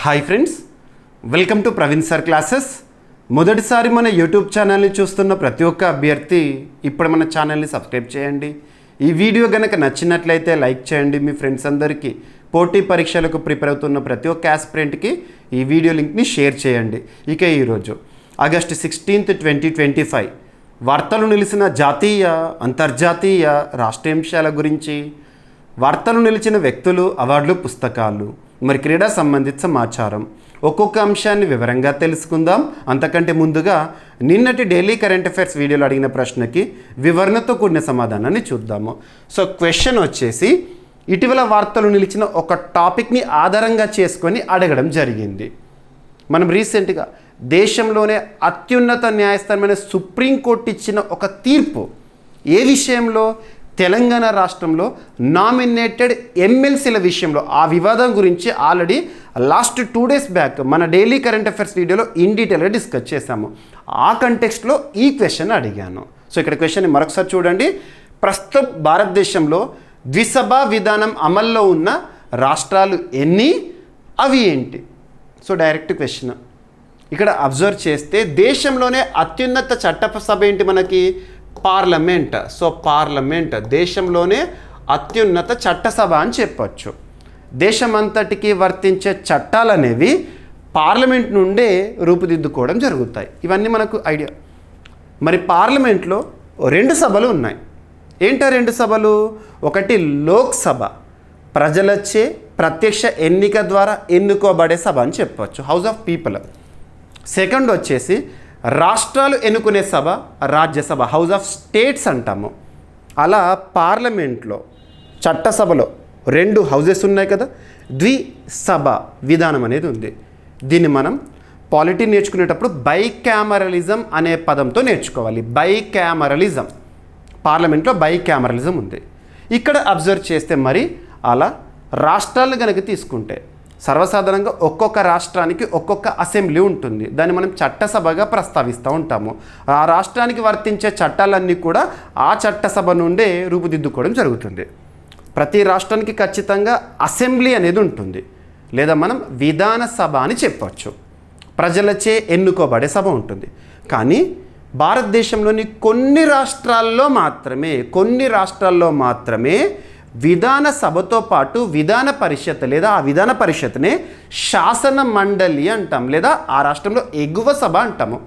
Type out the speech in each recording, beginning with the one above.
Hi friends, welcome to Praveen sir classes. మొదటిసారి మన YouTube ఛానల్ని చూస్తున్న ప్రతి ఒక్క అభ్యర్థి ఇప్పుడు మన ఛానల్ని సబ్స్క్రైబ్ చేయండి. ఈ వీడియో కనుక నచ్చినట్లయితే లైక్ చేయండి. మీ ఫ్రెండ్స్ అందరికీ పోటీ పరీక్షలకు ప్రిపేర్ అవుతున్న ప్రతి ఒక్క ఆస్పిరెంట్కి ఈ వీడియో లింక్ని షేర్ చేయండి. ఇక ఈరోజు ఆగస్టు 16, 2025 వార్తలు నిలిచిన జాతీయ అంతర్జాతీయ రాష్ట్రాంశాల గురించి, వార్తలు నిలిచిన వ్యక్తులు, అవార్డులు, పుస్తకాలు, మరి క్రీడా సంబంధిత సమాచారం, ఒక్కొక్క అంశాన్ని వివరంగా తెలుసుకుందాం. అంతకంటే ముందుగా నిన్నటి డైలీ కరెంట్ అఫైర్స్ వీడియోలో అడిగిన ప్రశ్నకి వివరణతో కూడిన సమాధానాన్ని చూద్దాము. సో క్వశ్చన్ వచ్చేసి, ఇటీవల వార్తలు నిలిచిన ఒక టాపిక్ని ఆధారంగా చేసుకొని అడగడం జరిగింది. మనం రీసెంట్గా దేశంలోనే అత్యున్నత న్యాయస్థానమైన సుప్రీంకోర్టు ఇచ్చిన ఒక తీర్పు ఏ విషయంలో, తెలంగాణ రాష్ట్రంలో నామినేటెడ్ ఎమ్మెల్సీల విషయంలో, ఆ వివాదం గురించి ఆల్రెడీ లాస్ట్ 2 days బ్యాక్ మన డైలీ కరెంట్ అఫైర్స్ వీడియోలో ఇన్ డీటెయిల్గా డిస్కస్ చేశాము. ఆ కంటెక్స్ట్లో ఈ క్వశ్చన్ అడిగాను. సో ఇక్కడ క్వశ్చన్ మరొకసారి చూడండి. ప్రస్తుతం భారతదేశంలో ద్విసభా విధానం అమల్లో ఉన్న రాష్ట్రాలు ఎన్ని, అవి ఏంటి? So direct question. ఇక్కడ అబ్జర్వ్ చేస్తే దేశంలోనే అత్యున్నత చట్టసభ ఏంటి మనకి? పార్లమెంట్. సో పార్లమెంట్ దేశంలోనే అత్యున్నత చట్టసభ అని చెప్పొచ్చు. దేశమంతటికి వర్తించే చట్టాలు అనేవి పార్లమెంట్ నుండే రూపుదిద్దుకోవడం జరుగుతాయి. ఇవన్నీ మనకు ఐడియా. మరి పార్లమెంట్లో 2 సభలు ఉన్నాయి. ఏంటో 2 సభలు? ఒకటి లోక్సభ, ప్రజలచే ప్రత్యక్ష ఎన్నిక ద్వారా ఎన్నుకోబడే సభ అని చెప్పవచ్చు, హౌస్ ఆఫ్ పీపుల్. సెకండ్ వచ్చేసి రాష్ట్రాలు ఎన్నుకునే సభ, రాజ్యసభ, హౌస్ ఆఫ్ స్టేట్స్ అంటాము. అలా పార్లమెంట్లో చట్టసభలో 2 హౌజెస్ ఉన్నాయి కదా, ద్విసభ విధానం అనేది ఉంది. దీన్ని మనం పాలిటీ నేర్చుకునేటప్పుడు బైకామరలిజం అనే పదంతో నేర్చుకోవాలి. బైకామరలిజం, పార్లమెంట్లో బైకామరలిజం ఉంది. ఇక్కడ అబ్జర్వ్ చేస్తే మరి అలా రాష్ట్రాలను కనుక తీసుకుంటే సర్వసాధారణంగా ఒక్కొక్క రాష్ట్రానికి ఒక్కొక్క అసెంబ్లీ ఉంటుంది. దాన్ని మనం చట్టసభగా ప్రస్తావిస్తూ ఉంటాము. ఆ రాష్ట్రానికి వర్తించే చట్టాలన్నీ కూడా ఆ చట్టసభ నుండే రూపుదిద్దుకోవడం జరుగుతుంది. ప్రతి రాష్ట్రానికి ఖచ్చితంగా అసెంబ్లీ అనేది ఉంటుంది, లేదా మనం విధాన సభ అని చెప్పవచ్చు. ప్రజలచే ఎన్నుకోబడే సభ ఉంటుంది. కానీ భారతదేశంలోని కొన్ని రాష్ట్రాల్లో మాత్రమే విధాన సభతో పాటు విధాన పరిషత్, లేదా ఆ విధాన పరిషత్నే శాసన మండలి అంటాం, లేదా ఆ రాష్ట్రంలో ఎగువ సభ అంటాము.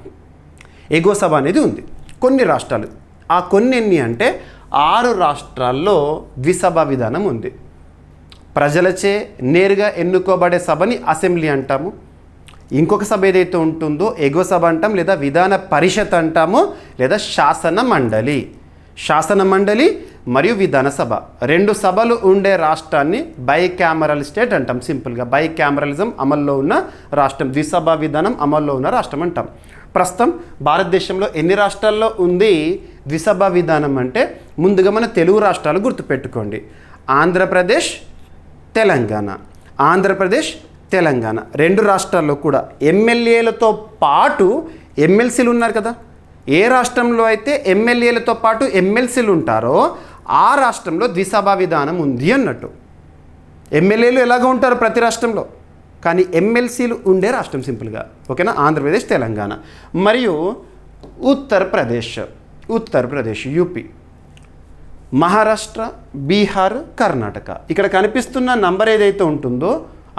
ఎగువ సభ అనేది ఉంది కొన్ని రాష్ట్రాలు. ఆ కొన్ని ఎన్ని అంటే 6 రాష్ట్రాల్లో ద్విసభ విధానం ఉంది. ప్రజలచే నేరుగా ఎన్నుకోబడే సభని అసెంబ్లీ అంటాము. ఇంకొక సభ ఏదైతే ఉంటుందో ఎగువ సభ అంటాం, లేదా విధాన పరిషత్ అంటాము, లేదా శాసన మండలి మరియు విధాన సభ. 2 సభలు ఉండే రాష్ట్రాన్ని బైకామరల్ స్టేట్ అంటాం. సింపుల్గా బైకామరలిజం అమల్లో ఉన్న రాష్ట్రం, ద్విసభ విధానం అమల్లో ఉన్న రాష్ట్రం అంటాం. ప్రస్తుతం భారతదేశంలో ఎన్ని రాష్ట్రాల్లో ఉంది ద్విసభ విధానం అంటే, ముందుగా మన తెలుగు రాష్ట్రాలు గుర్తుపెట్టుకోండి. ఆంధ్రప్రదేశ్, తెలంగాణ 2 రాష్ట్రాల్లో కూడా ఎమ్మెల్యేలతో పాటు ఎమ్మెల్సీలు ఉన్నారు కదా. ఏ రాష్ట్రంలో అయితే ఎమ్మెల్యేలతో పాటు ఎమ్మెల్సీలు ఉంటారో ఆ రాష్ట్రంలో ద్విసభ విధానం ఉంది అన్నట్టు. ఎమ్మెల్యేలు ఎలాగ ఉంటారు ప్రతి రాష్ట్రంలో, కానీ ఎమ్మెల్సీలు ఉండే రాష్ట్రం సింపుల్గా. ఓకేనా? ఆంధ్రప్రదేశ్, తెలంగాణ. మరియు ఉత్తరప్రదేశ్, యూపీ, మహారాష్ట్ర, బీహార్, కర్ణాటక. ఇక్కడ కనిపిస్తున్న నంబర్ ఏదైతే ఉంటుందో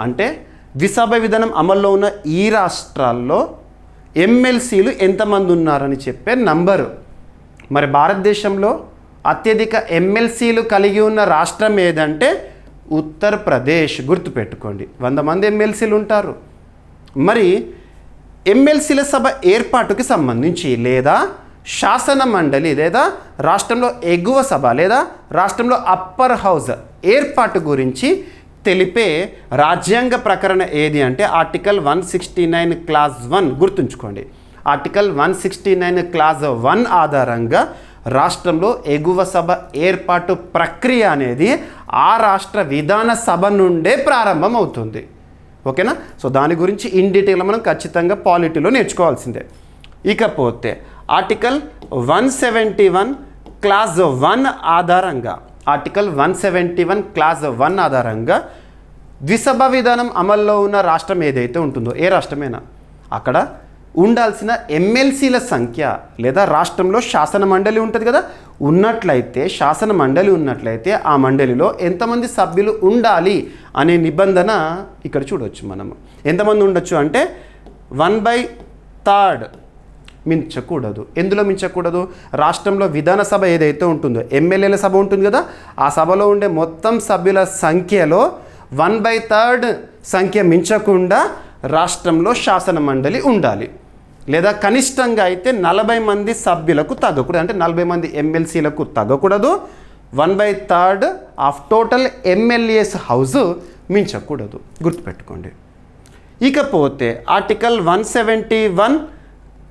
అంటే ద్విసభ విధానం అమల్లో ఉన్న ఈ రాష్ట్రాల్లో ఎమ్మెల్సీలు ఎంతమంది ఉన్నారని చెప్పే నంబరు. మరి భారతదేశంలో అత్యధిక ఎమ్మెల్సీలు కలిగి ఉన్న రాష్ట్రం ఏదంటే ఉత్తరప్రదేశ్. గుర్తుపెట్టుకోండి, 100 మంది ఎమ్మెల్సీలు ఉంటారు. మరి ఎమ్మెల్సీల సభ ఏర్పాటుకి సంబంధించి, లేదా శాసన మండలి, లేదా రాష్ట్రంలో ఎగువ సభ, లేదా రాష్ట్రంలో అప్పర్ హౌస్ ఏర్పాటు గురించి తెలిపే రాజ్యాంగ ప్రకరణ ఏది అంటే ఆర్టికల్ 169 క్లాజ్ 1. గుర్తుంచుకోండి, ఆర్టికల్ 169 క్లాజ్ 1 ఆధారంగా రాష్ట్రంలో ఎగువ సభ ఏర్పాటు ప్రక్రియ అనేది ఆ రాష్ట్ర విధాన సభ నుండే ప్రారంభం అవుతుంది. ఓకేనా? సో దాని గురించి ఇన్ డీటెయిల్ మనం ఖచ్చితంగా పాలిటీలో నేర్చుకోవాల్సిందే. ఇకపోతే ఆర్టికల్ 171 క్లాజ్ 1 ఆధారంగా, ఆర్టికల్ 171 క్లాజ్ 1 ఆధారంగా ద్విసభ విధానం అమల్లో ఉన్న రాష్ట్రం ఏదైతే ఉంటుందో, ఏ రాష్ట్రమైనా, అక్కడ ఉండాల్సిన ఎమ్మెల్సీల సంఖ్య లేదా రాష్ట్రంలో శాసన మండలి ఉంటుంది కదా, ఉన్నట్లయితే శాసన మండలి ఉన్నట్లయితే ఆ మండలిలో ఎంతమంది సభ్యులు ఉండాలి అనే నిబంధన ఇక్కడ చూడవచ్చు. మనము ఎంతమంది ఉండొచ్చు అంటే 1/3 మించకూడదు. ఎందులో మించకూడదు? రాష్ట్రంలో విధానసభ ఏదైతే ఉంటుందో, ఎమ్మెల్యేల సభ ఉంటుంది కదా, ఆ సభలో ఉండే మొత్తం సభ్యుల సంఖ్యలో 1/3 సంఖ్య మించకుండా రాష్ట్రంలో శాసన మండలి ఉండాలి. లేదా కనిష్టంగా అయితే 40 మంది సభ్యులకు తగ్గకూడదు, అంటే 40 మంది ఎమ్మెల్సీలకు తగ్గకూడదు. 1/3 ఆఫ్ టోటల్ ఎమ్మెల్యేస్ హౌస్ మించకూడదు, గుర్తుపెట్టుకోండి. ఇకపోతే ఆర్టికల్ 171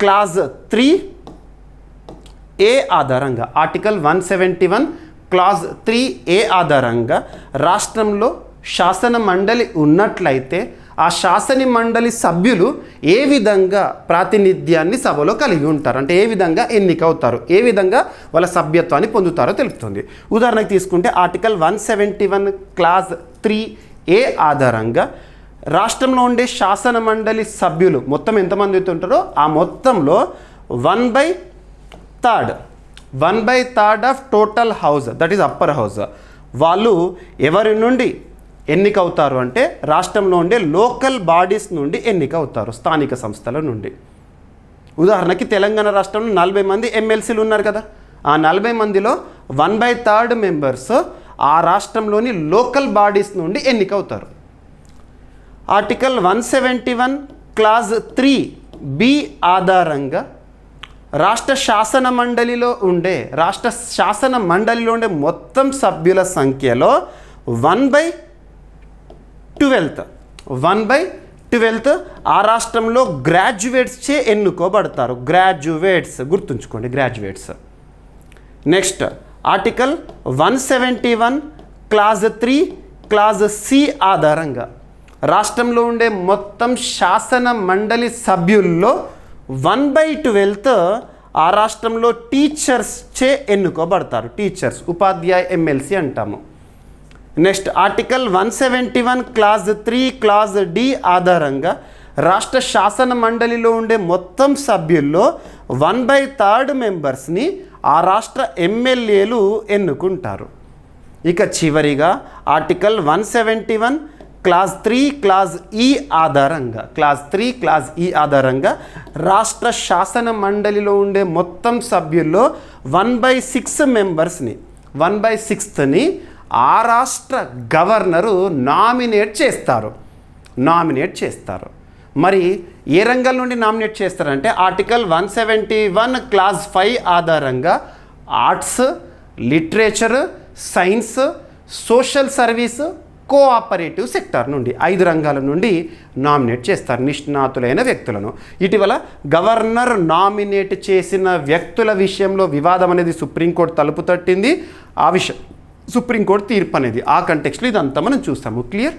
క్లాజ్ 3A ఆధారంగా, ఆర్టికల్ 171 క్లాజ్ 3A ఆధారంగా రాష్ట్రంలో శాసన మండలి ఉన్నట్లయితే ఆ శాసన మండలి సభ్యులు ఏ విధంగా ప్రాతినిధ్యాన్ని సభలో కలిగి ఉంటారు, అంటే ఏ విధంగా ఎన్నికవుతారు, ఏ విధంగా వాళ్ళ సభ్యత్వాన్ని పొందుతారో తెలుపుతుంది. ఉదాహరణకు తీసుకుంటే ఆర్టికల్ 171 క్లాజ్ 3A ఆధారంగా రాష్ట్రంలో ఉండే శాసన మండలి సభ్యులు మొత్తం ఎంతమంది అయితే ఉంటారో ఆ మొత్తంలో 1/3 of total house, that is upper house, వాళ్ళు ఎవరి నుండి ఎన్నికవుతారు అంటే రాష్ట్రంలో ఉండే లోకల్ బాడీస్ నుండి ఎన్నికవుతారు, స్థానిక సంస్థల నుండి. ఉదాహరణకి తెలంగాణ రాష్ట్రంలో 40 మంది ఎమ్మెల్సీలు ఉన్నారు కదా, ఆ 40 మందిలో 1/3 మెంబర్స్ ఆ రాష్ట్రంలోని లోకల్ బాడీస్ నుండి ఎన్నికవుతారు. ఆర్టికల్ 171 క్లాజ్ 3B ఆధారంగా రాష్ట్ర శాసన మండలిలో ఉండే మొత్తం సభ్యుల సంఖ్యలో 1/12 ఆ రాష్ట్రంలో గ్రాడ్యుయేట్స్చే ఎన్నుకోబడతారు. గ్రాడ్యుయేట్స్ గుర్తుంచుకోండి, graduates. Next article 171 clause 3 clause C ఆధారంగా రాష్ట్రంలో ఉండే మొత్తం శాసన మండలి సభ్యుల్లో 1/12 ఆ రాష్ట్రంలో టీచర్స్చే ఎన్నుకోబడతారు. టీచర్స్, ఉపాధ్యాయ ఎమ్మెల్సీ అంటాము. Next article 171 clause 3 clause D ఆధారంగా రాష్ట్ర శాసన మండలిలో ఉండే మొత్తం సభ్యుల్లో 1/3 మెంబర్స్ని ఆ రాష్ట్ర ఎమ్మెల్యేలు ఎన్నుకుంటారు. ఇక చివరిగా ఆర్టికల్ 171 క్లాజ్ 3 క్లాజ్ E ఆధారంగా రాష్ట్ర శాసన మండలిలో ఉండే మొత్తం సభ్యుల్లో 1/6 మెంబర్స్ని 1/6ని ఆ రాష్ట్ర గవర్నరు నామినేట్ చేస్తారు. మరి ఏ రంగాల నుండి నామినేట్ చేస్తారంటే ఆర్టికల్ 171 క్లాజ్ 5 ఆధారంగా arts, literature, science, social service, cooperative sector నుండి 5 రంగాల నుండి నామినేట్ చేస్తారు నిష్ణాతులైన వ్యక్తులను. ఇటీవల గవర్నర్ నామినేట్ చేసిన వ్యక్తుల విషయంలో వివాదం అనేది సుప్రీంకోర్టు తలుపు తట్టింది. ఆ విషయం సుప్రీంకోర్టు తీర్పు అనేది ఆ కంటెక్స్లో ఇదంతా మనం చూస్తాము. క్లియర్?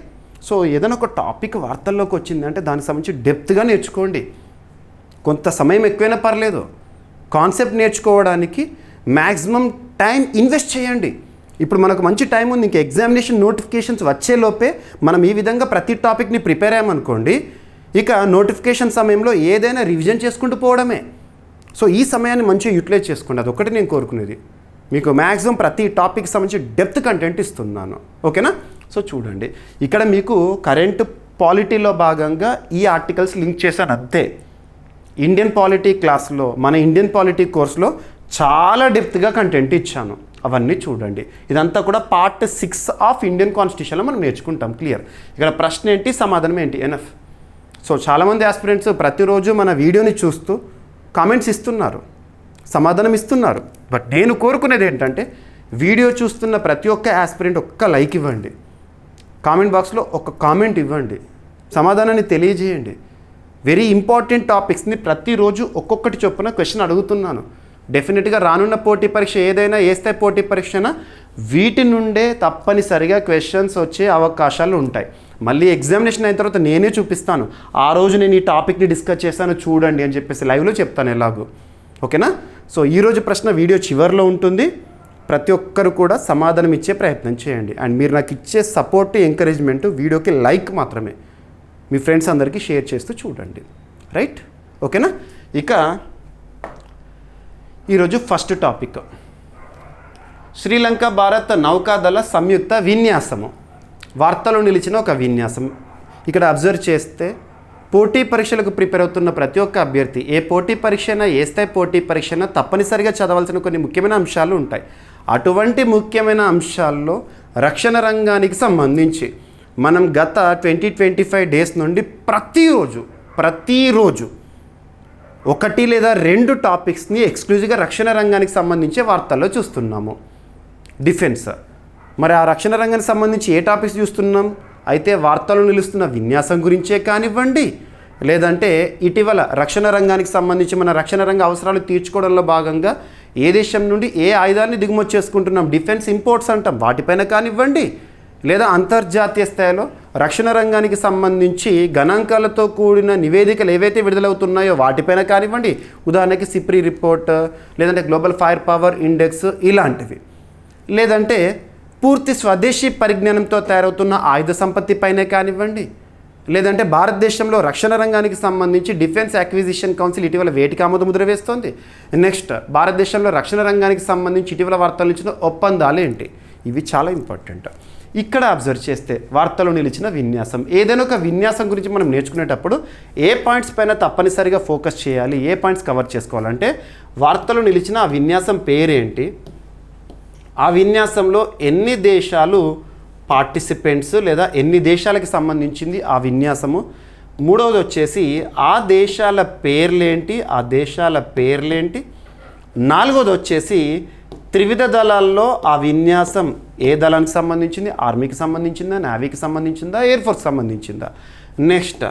సో ఏదైనా ఒక టాపిక్ వార్తల్లోకి వచ్చిందంటే దానికి సంబంధించి డెప్త్గా నేర్చుకోండి. కొంత సమయం ఎక్కువైనా పర్లేదు, కాన్సెప్ట్ నేర్చుకోవడానికి మ్యాక్సిమం టైం ఇన్వెస్ట్ చేయండి. ఇప్పుడు మనకు మంచి టైం ఉంది, ఇంకా ఎగ్జామినేషన్ నోటిఫికేషన్స్ వచ్చేలోపే మనం ఈ విధంగా ప్రతి టాపిక్ని ప్రిపేర్ అయ్యామనుకోండి, ఇక నోటిఫికేషన్ సమయంలో ఏదైనా రివిజన్ చేసుకుంటూ పోవడమే. సో ఈ సమయాన్ని మంచిగా యూటిలైజ్ చేసుకోండి, అదొకటి నేను కోరుకునేది. మీకు మ్యాక్సిమం ప్రతి టాపిక్ సంబంధించి డెప్త్ కంటెంట్ ఇస్తున్నాను, ఓకేనా? సో చూడండి, ఇక్కడ మీకు కరెంట్ పాలిటీలో భాగంగా ఈ ఆర్టికల్స్ లింక్ చేశాను అంతే. ఇండియన్ పాలిటీ క్లాస్లో, మన ఇండియన్ పాలిటీ కోర్స్లో చాలా డెప్త్గా కంటెంట్ ఇచ్చాను, అవన్నీ చూడండి. ఇదంతా కూడా పార్ట్ 6 ఆఫ్ ఇండియన్ కాన్స్టిట్యూషన్లో మనం నేర్చుకుంటాం. క్లియర్? ఇక్కడ ప్రశ్న ఏంటి, సమాధానం ఏంటి, ఎనఫ్. సో చాలామంది ఆస్పిరెంట్స్ ప్రతిరోజు మన వీడియోని చూస్తూ కామెంట్స్ ఇస్తున్నారు, సమాధానం ఇస్తున్నారు. బట్ నేను కోరుకునేది ఏంటంటే వీడియో చూస్తున్న ప్రతి ఒక్క ఆస్పిరెంట్ ఒక్క లైక్ ఇవ్వండి, కామెంట్ బాక్స్లో ఒక కామెంట్ ఇవ్వండి, సమాధానాన్ని తెలియజేయండి. వెరీ ఇంపార్టెంట్ టాపిక్స్ని ప్రతిరోజు ఒక్కొక్కటి చొప్పున క్వశ్చన్ అడుగుతున్నాను. డెఫినెట్గా రానున్న పోటీ పరీక్ష ఏదైనా, ఏ స్థాయి పోటీ పరీక్షనా, వీటి నుండే తప్పనిసరిగా క్వశ్చన్స్ వచ్చే అవకాశాలు ఉంటాయి. మళ్ళీ ఎగ్జామినేషన్ అయిన తర్వాత నేనే చూపిస్తాను, ఆ రోజు నేను ఈ టాపిక్ని డిస్కస్ చేస్తాను చూడండి అని చెప్పేసి లైవ్లో చెప్తాను ఎలాగో, ఓకేనా? సో ఈరోజు ప్రశ్న వీడియో చివరిలో ఉంటుంది. ప్రతి ఒక్కరు కూడా సమాధానం ఇచ్చే ప్రయత్నం చేయండి. అండ్ మీరు నాకు ఇచ్చే సపోర్ట్ ఎంకరేజ్మెంట్ వీడియోకి లైక్ మాత్రమే, మీ ఫ్రెండ్స్ అందరికీ షేర్ చేస్తూ చూడండి. రైట్, ఓకేనా. ఇక ఈరోజు ఫస్ట్ టాపిక్ శ్రీలంక భారత్ నౌకాదళ సంయుక్త విన్యాసము. వార్తలో నిలిచిన ఒక విన్యాసం. ఇక్కడ అబ్జర్వ్ చేస్తే పోటీ పరీక్షలకు ప్రిపేర్ అవుతున్న ప్రతి ఒక్క అభ్యర్థి ఏ పోటీ పరీక్ష అయినా, ఏ స్థాయి పోటీ పరీక్ష అయినా తప్పనిసరిగా చదవాల్సిన కొన్ని ముఖ్యమైన అంశాలు ఉంటాయి. అటువంటి ముఖ్యమైన అంశాల్లో రక్షణ రంగానికి సంబంధించి మనం గత 20-25 డేస్ నుండి ప్రతిరోజు 1 లేదా 2 టాపిక్స్ని ఎక్స్క్లూజివ్గా రక్షణ రంగానికి సంబంధించే వార్తల్లో చూస్తున్నాము. డిఫెన్స్, మరి ఆ రక్షణ రంగానికి సంబంధించి ఏ టాపిక్స్ చూస్తున్నాం అయితే వార్తల్లో నిలుస్తున్న విన్యాసం గురించే కానివ్వండి, లేదంటే ఇటీవల రక్షణ రంగానికి సంబంధించి మన రక్షణ రంగ అవసరాలు తీర్చుకోవడంలో భాగంగా ఏ దేశం నుండి ఏ ఆయుధాన్ని దిగుమతి చేసుకుంటున్నాం, డిఫెన్స్ ఇంపోర్ట్స్ అంటాం, వాటిపైన కానివ్వండి, లేదా అంతర్జాతీయ స్థాయిలో రక్షణ రంగానికి సంబంధించి గణాంకాలతో కూడిన నివేదికలు ఏవైతే విడుదలవుతున్నాయో వాటిపైన కానివ్వండి, ఉదాహరణకి సిప్రీ రిపోర్ట్, లేదంటే గ్లోబల్ ఫైర్ పవర్ ఇండెక్స్ ఇలాంటివి, లేదంటే పూర్తి స్వదేశీ పరిజ్ఞానంతో తయారవుతున్న ఆయుధ సంపత్తి పైనే కానివ్వండి, లేదంటే భారతదేశంలో రక్షణ రంగానికి సంబంధించి డిఫెన్స్ అక్విజిషన్ కౌన్సిల్ ఇటీవల వేటికి ఆమోద ముద్ర వేస్తోంది. నెక్స్ట్ భారతదేశంలో రక్షణ రంగానికి సంబంధించి ఇటీవల వార్తలు ఇచ్చిన ఒప్పందాలు ఏంటి, ఇవి చాలా ఇంపార్టెంట్. ఇక్కడ అబ్జర్వ్ చేస్తే వార్తలో నిలిచిన విన్యాసం, ఏదైనా ఒక విన్యాసం గురించి మనం నేర్చుకునేటప్పుడు ఏ పాయింట్స్ పైన తప్పనిసరిగా ఫోకస్ చేయాలి, ఏ పాయింట్స్ కవర్ చేసుకోవాలంటే వార్తలో నిలిచిన ఆ విన్యాసం పేరేంటి, ఆ విన్యాసంలో ఎన్ని దేశాలు పార్టిసిపెంట్స్ లేదా ఎన్ని దేశాలకి సంబంధించింది ఆ విన్యాసము, మూడవది వచ్చేసి ఆ దేశాల పేర్లేంటి, నాలుగవది వచ్చేసి త్రివిధ దళాల్లో ఆ విన్యాసం ఏ దళానికి సంబంధించింది, ఆర్మీకి సంబంధించిందా, నేవీకి సంబంధించిందా, ఎయిర్ ఫోర్స్కి సంబంధించిందా. నెక్స్ట్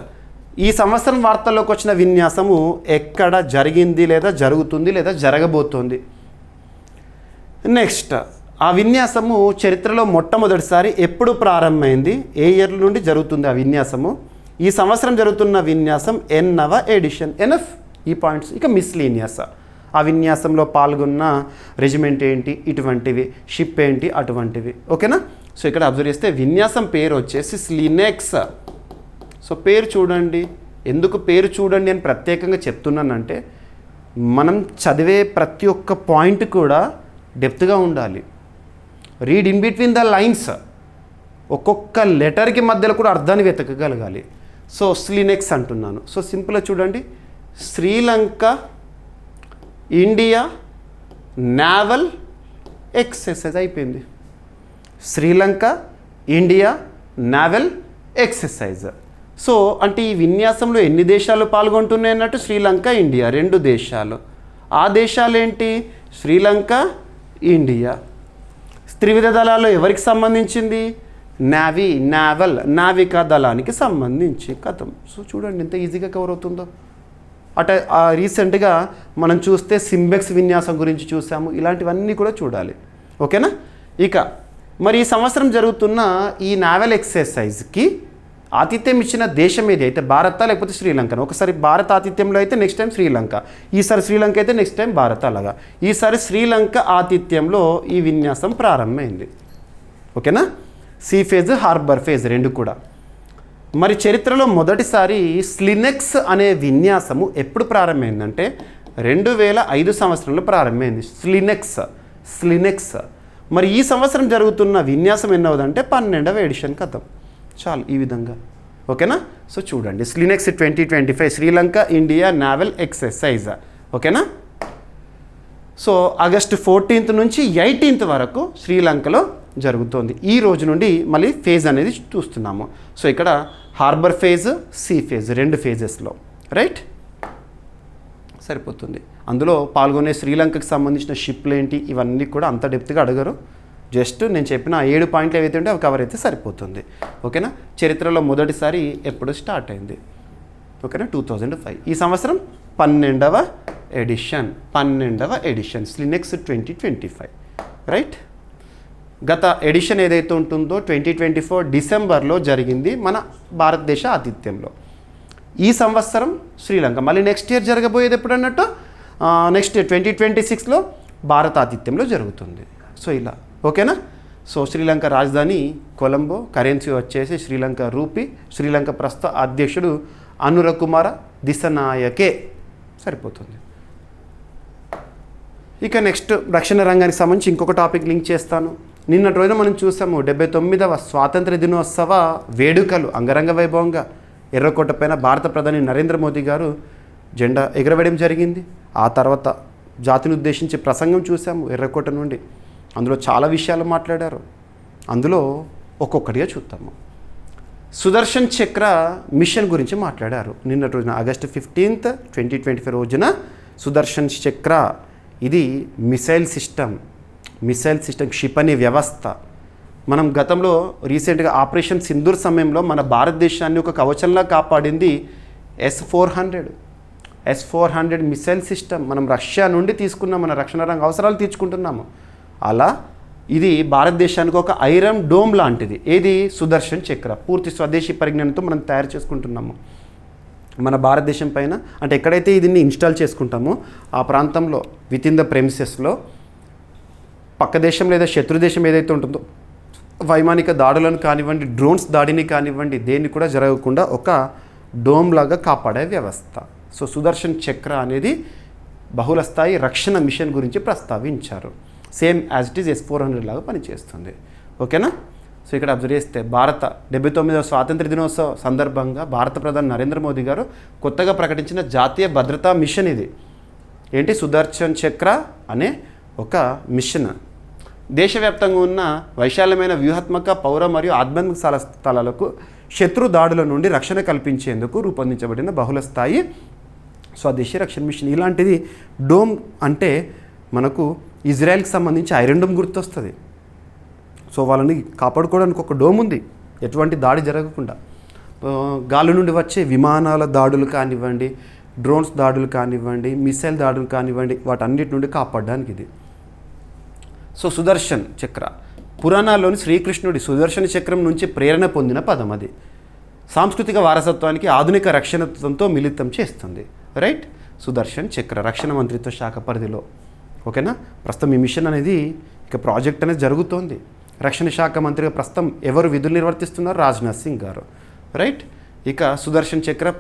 ఈ సంవత్సరం వార్తల్లోకి వచ్చిన విన్యాసము ఎక్కడ జరిగింది లేదా జరుగుతుంది లేదా జరగబోతోంది. నెక్స్ట్ ఆ విన్యాసము చరిత్రలో మొట్టమొదటిసారి ఎప్పుడు ప్రారంభమైంది, ఏ ఇయర్ నుండి జరుగుతుంది ఆ విన్యాసము, ఈ సంవత్సరం జరుగుతున్న విన్యాసం ఎన్నవ ఎడిషన్. ఎనఫ్ ఈ పాయింట్స్. ఇక మిస్లీనియస్, ఆ విన్యాసంలో పాల్గొన్న రెజిమెంట్ ఏంటి, ఇటువంటివి, షిప్ ఏంటి, అటువంటివి. ఓకేనా. సో ఇక్కడ అబ్జర్వ్ చేస్తే విన్యాసం పేరు వచ్చేసి స్లినెక్స్. సో పేరు చూడండి. ఎందుకు పేరు చూడండి అని ప్రత్యేకంగా చెప్తున్నానంటే మనం చదివే ప్రతి ఒక్క పాయింట్ కూడా డెప్త్గా ఉండాలి. Read in between the lines, ఒక్కొక్క లెటర్కి మధ్యలో కూడా అర్థాన్ని వెతకగలగాలి. సో స్లినెక్స్ అంటున్నాను. సో సింపుల్గా చూడండి, శ్రీలంక ఇండియా నావల్ ఎక్సర్సైజ్ అయిపోయింది. Sri Lanka India naval exercise. So అంటే ఈ విన్యాసంలో ఎన్ని దేశాలు పాల్గొంటున్నాయి అన్నట్టు, శ్రీలంక ఇండియా 2 దేశాలు. ఆ దేశాలు ఏంటి, శ్రీలంక ఇండియా. త్రివిధ దళాల్లో ఎవరికి సంబంధించింది, నావీ, నావల్, నావికా దళానికి సంబంధించి. కథం. సో చూడండి ఎంత ఈజీగా కవర్ అవుతుందో. రీసెంట్గా మనం చూస్తే సింబెక్స్ విన్యాసం గురించి చూసాము. ఇలాంటివన్నీ కూడా చూడాలి. ఓకేనా. ఇక మరి ఈ సంవత్సరం జరుగుతున్న ఈ నావల్ ఎక్సర్సైజ్కి ఆతిథ్యం ఇచ్చిన దేశం ఏది, అయితే భారత లేకపోతే శ్రీలంక. ఒకసారి భారత ఆతిథ్యంలో అయితే నెక్స్ట్ టైం శ్రీలంక, ఈసారి శ్రీలంక అయితే నెక్స్ట్ టైం భారత. అలాగా ఈసారి శ్రీలంక ఆతిథ్యంలో ఈ విన్యాసం ప్రారంభమైంది. ఓకేనా. సీ ఫేజ్, హార్బర్ ఫేజ్ 2 కూడా. మరి చరిత్రలో మొదటిసారి స్లినెక్స్ అనే విన్యాసము ఎప్పుడు ప్రారంభమైందంటే 2005 సంవత్సరంలో ప్రారంభమైంది. స్లినెక్స్. మరి ఈ సంవత్సరం జరుగుతున్న విన్యాసం ఎన్నవదంటే 12వ ఎడిషన్. కథం. చాలు ఈ విధంగా. ఓకేనా. సో చూడండి, స్లినెక్స్ 2025 శ్రీలంక ఇండియా నావల్ ఎక్సర్సైజ్. ఓకేనా. సో ఆగస్టు 14th నుంచి 18th వరకు శ్రీలంకలో జరుగుతోంది. ఈ రోజు నుండి మళ్ళీ ఫేజ్ అనేది చూస్తున్నాము. సో ఇక్కడ హార్బర్ ఫేజ్, సీ ఫేజ్ 2 ఫేజెస్లో. రైట్, సరిపోతుంది. అందులో పాల్గొనే శ్రీలంకకి సంబంధించిన షిప్లు ఏంటి, ఇవన్నీ కూడా అంత డెప్త్గా అడగరు. జస్ట్ నేను చెప్పిన 7 పాయింట్లు ఏవైతే ఉంటే అవి కవర్ అయితే సరిపోతుంది. ఓకేనా. చరిత్రలో మొదటిసారి ఎప్పుడు స్టార్ట్ అయింది, ఓకేనా, 2005. ఈ సంవత్సరం 12వ ఎడిషన్ స్లినెక్స్ 2025. రైట్. గత ఎడిషన్ ఏదైతే ఉంటుందో 2024 డిసెంబర్లో జరిగింది మన భారతదేశ ఆతిథ్యంలో. ఈ సంవత్సరం శ్రీలంక, మళ్ళీ నెక్స్ట్ ఇయర్ జరగబోయేది ఎప్పుడు అన్నట్టు నెక్స్ట్ 2026లో భారత ఆతిథ్యంలో జరుగుతుంది. సో ఇలా ఓకేనా. సో శ్రీలంక రాజధాని కొలంబో, కరెన్సీ వచ్చేసి శ్రీలంక రూపీ, శ్రీలంక ప్రస్తుత అధ్యక్షుడు అనురకుమార దిశనాయకే. సరిపోతుంది. ఇక నెక్స్ట్ రక్షణ రంగానికి సంబంధించి ఇంకొక టాపిక్ లింక్ చేస్తాను. నిన్నటి రోజున మనం చూసాము 79వ స్వాతంత్ర దినోత్సవ వేడుకలు అంగరంగ వైభవంగా ఎర్రకోట పైన భారత ప్రధాని నరేంద్ర మోదీ గారు జెండా ఎగరవేయడం జరిగింది. ఆ తర్వాత జాతిని ఉద్దేశించి ప్రసంగం చూసాము ఎర్రకోట నుండి. అందులో చాలా విషయాలు మాట్లాడారు. అందులో ఒక్కొక్కటిగా చూద్దాము. సుదర్శన్ చక్ర మిషన్ గురించి మాట్లాడారు. నిన్నటి రోజున ఆగస్టు 15, 2025 రోజున సుదర్శన్ చక్ర ఇది మిసైల్ సిస్టమ్ క్షిపణి వ్యవస్థ. మనం గతంలో రీసెంట్గా ఆపరేషన్ సింధూర్ సమయంలో మన భారతదేశాన్ని ఒక కవచంలా కాపాడింది S-400 మిసైల్ సిస్టమ్. మనం రష్యా నుండి తీసుకున్న మన రక్షణ రంగ అవసరాలు తీర్చుకుంటున్నాము. అలా ఇది భారతదేశానికి ఒక ఐరన్ డోమ్ లాంటిది. ఏది? సుదర్శన్ చక్ర. పూర్తి స్వదేశీ పరిజ్ఞానంతో మనం తయారు చేసుకుంటున్నాము. మన భారతదేశం పైన అంటే ఎక్కడైతే దీన్ని ఇన్స్టాల్ చేసుకుంటామో ఆ ప్రాంతంలో విత్ ఇన్ ద ప్రెమిసెస్లో పక్క దేశం లేదా శత్రు దేశం ఏదైతే ఉంటుందో వైమానిక దాడులను కానివ్వండి, డ్రోన్స్ దాడిని కానివ్వండి, దేన్ని కూడా జరగకుండా ఒక డోమ్ లాగా కాపాడే వ్యవస్థ. సో సుదర్శన్ చక్ర అనేది బహుళ స్థాయి రక్షణ మిషన్ గురించి ప్రస్తావించారు. Same as it is S-400 లాగా పనిచేస్తుంది. ఓకేనా. సో ఇక్కడ అబ్జర్వ్ చేస్తే భారత 79వ స్వాతంత్ర దినోత్సవ సందర్భంగా భారత ప్రధాని నరేంద్ర మోదీ గారు కొత్తగా ప్రకటించిన జాతీయ భద్రతా మిషన్ ఇది. ఏంటి? సుదర్శన్ చక్ర అనే ఒక మిషన్ దేశవ్యాప్తంగా ఉన్న వైశాల్యమైన వ్యూహాత్మక పౌర మరియు ఆధ్యాత్మిక స్థలాలకు శత్రు దాడుల నుండి రక్షణ కల్పించేందుకు రూపొందించబడిన బహుళ స్థాయి స్వదేశీ రక్షణ మిషన్. ఇలాంటిది డోమ్ అంటే మనకు ఇజ్రాయెల్కి సంబంధించి ఐరన్ డోమ్ గుర్తొస్తుంది. సో వాళ్ళని కాపాడుకోవడానికి ఒక డోమ్ ఉంది, ఎటువంటి దాడి జరగకుండా. గాలి నుండి వచ్చే విమానాల దాడులు కానివ్వండి, డ్రోన్స్ దాడులు కానివ్వండి, మిసైల్ దాడులు కానివ్వండి, వాటన్నిటి నుండి కాపాడడానికి ఇది. సో సుదర్శన్ చక్ర పురాణాల్లోని శ్రీకృష్ణుడి సుదర్శన చక్రం నుంచి ప్రేరణ పొందిన పదం. అది సాంస్కృతిక వారసత్వానికి ఆధునిక రక్షణతో మిళితం చేస్తుంది. రైట్. సుదర్శన్ చక్ర రక్షణ మంత్రిత్వ శాఖ పరిధిలో. ఓకేనా. ప్రస్తుతం ఈ మిషన్ అనేది ఇక ప్రాజెక్ట్ అనేది జరుగుతోంది. రక్షణ శాఖ మంత్రిగా ప్రస్తుతం ఎవరు విధులు నిర్వర్తిస్తున్నారు? రాజ్నాథ్ సింగ్ గారు. రైట్. ఇక సుదర్శన్ చక్ర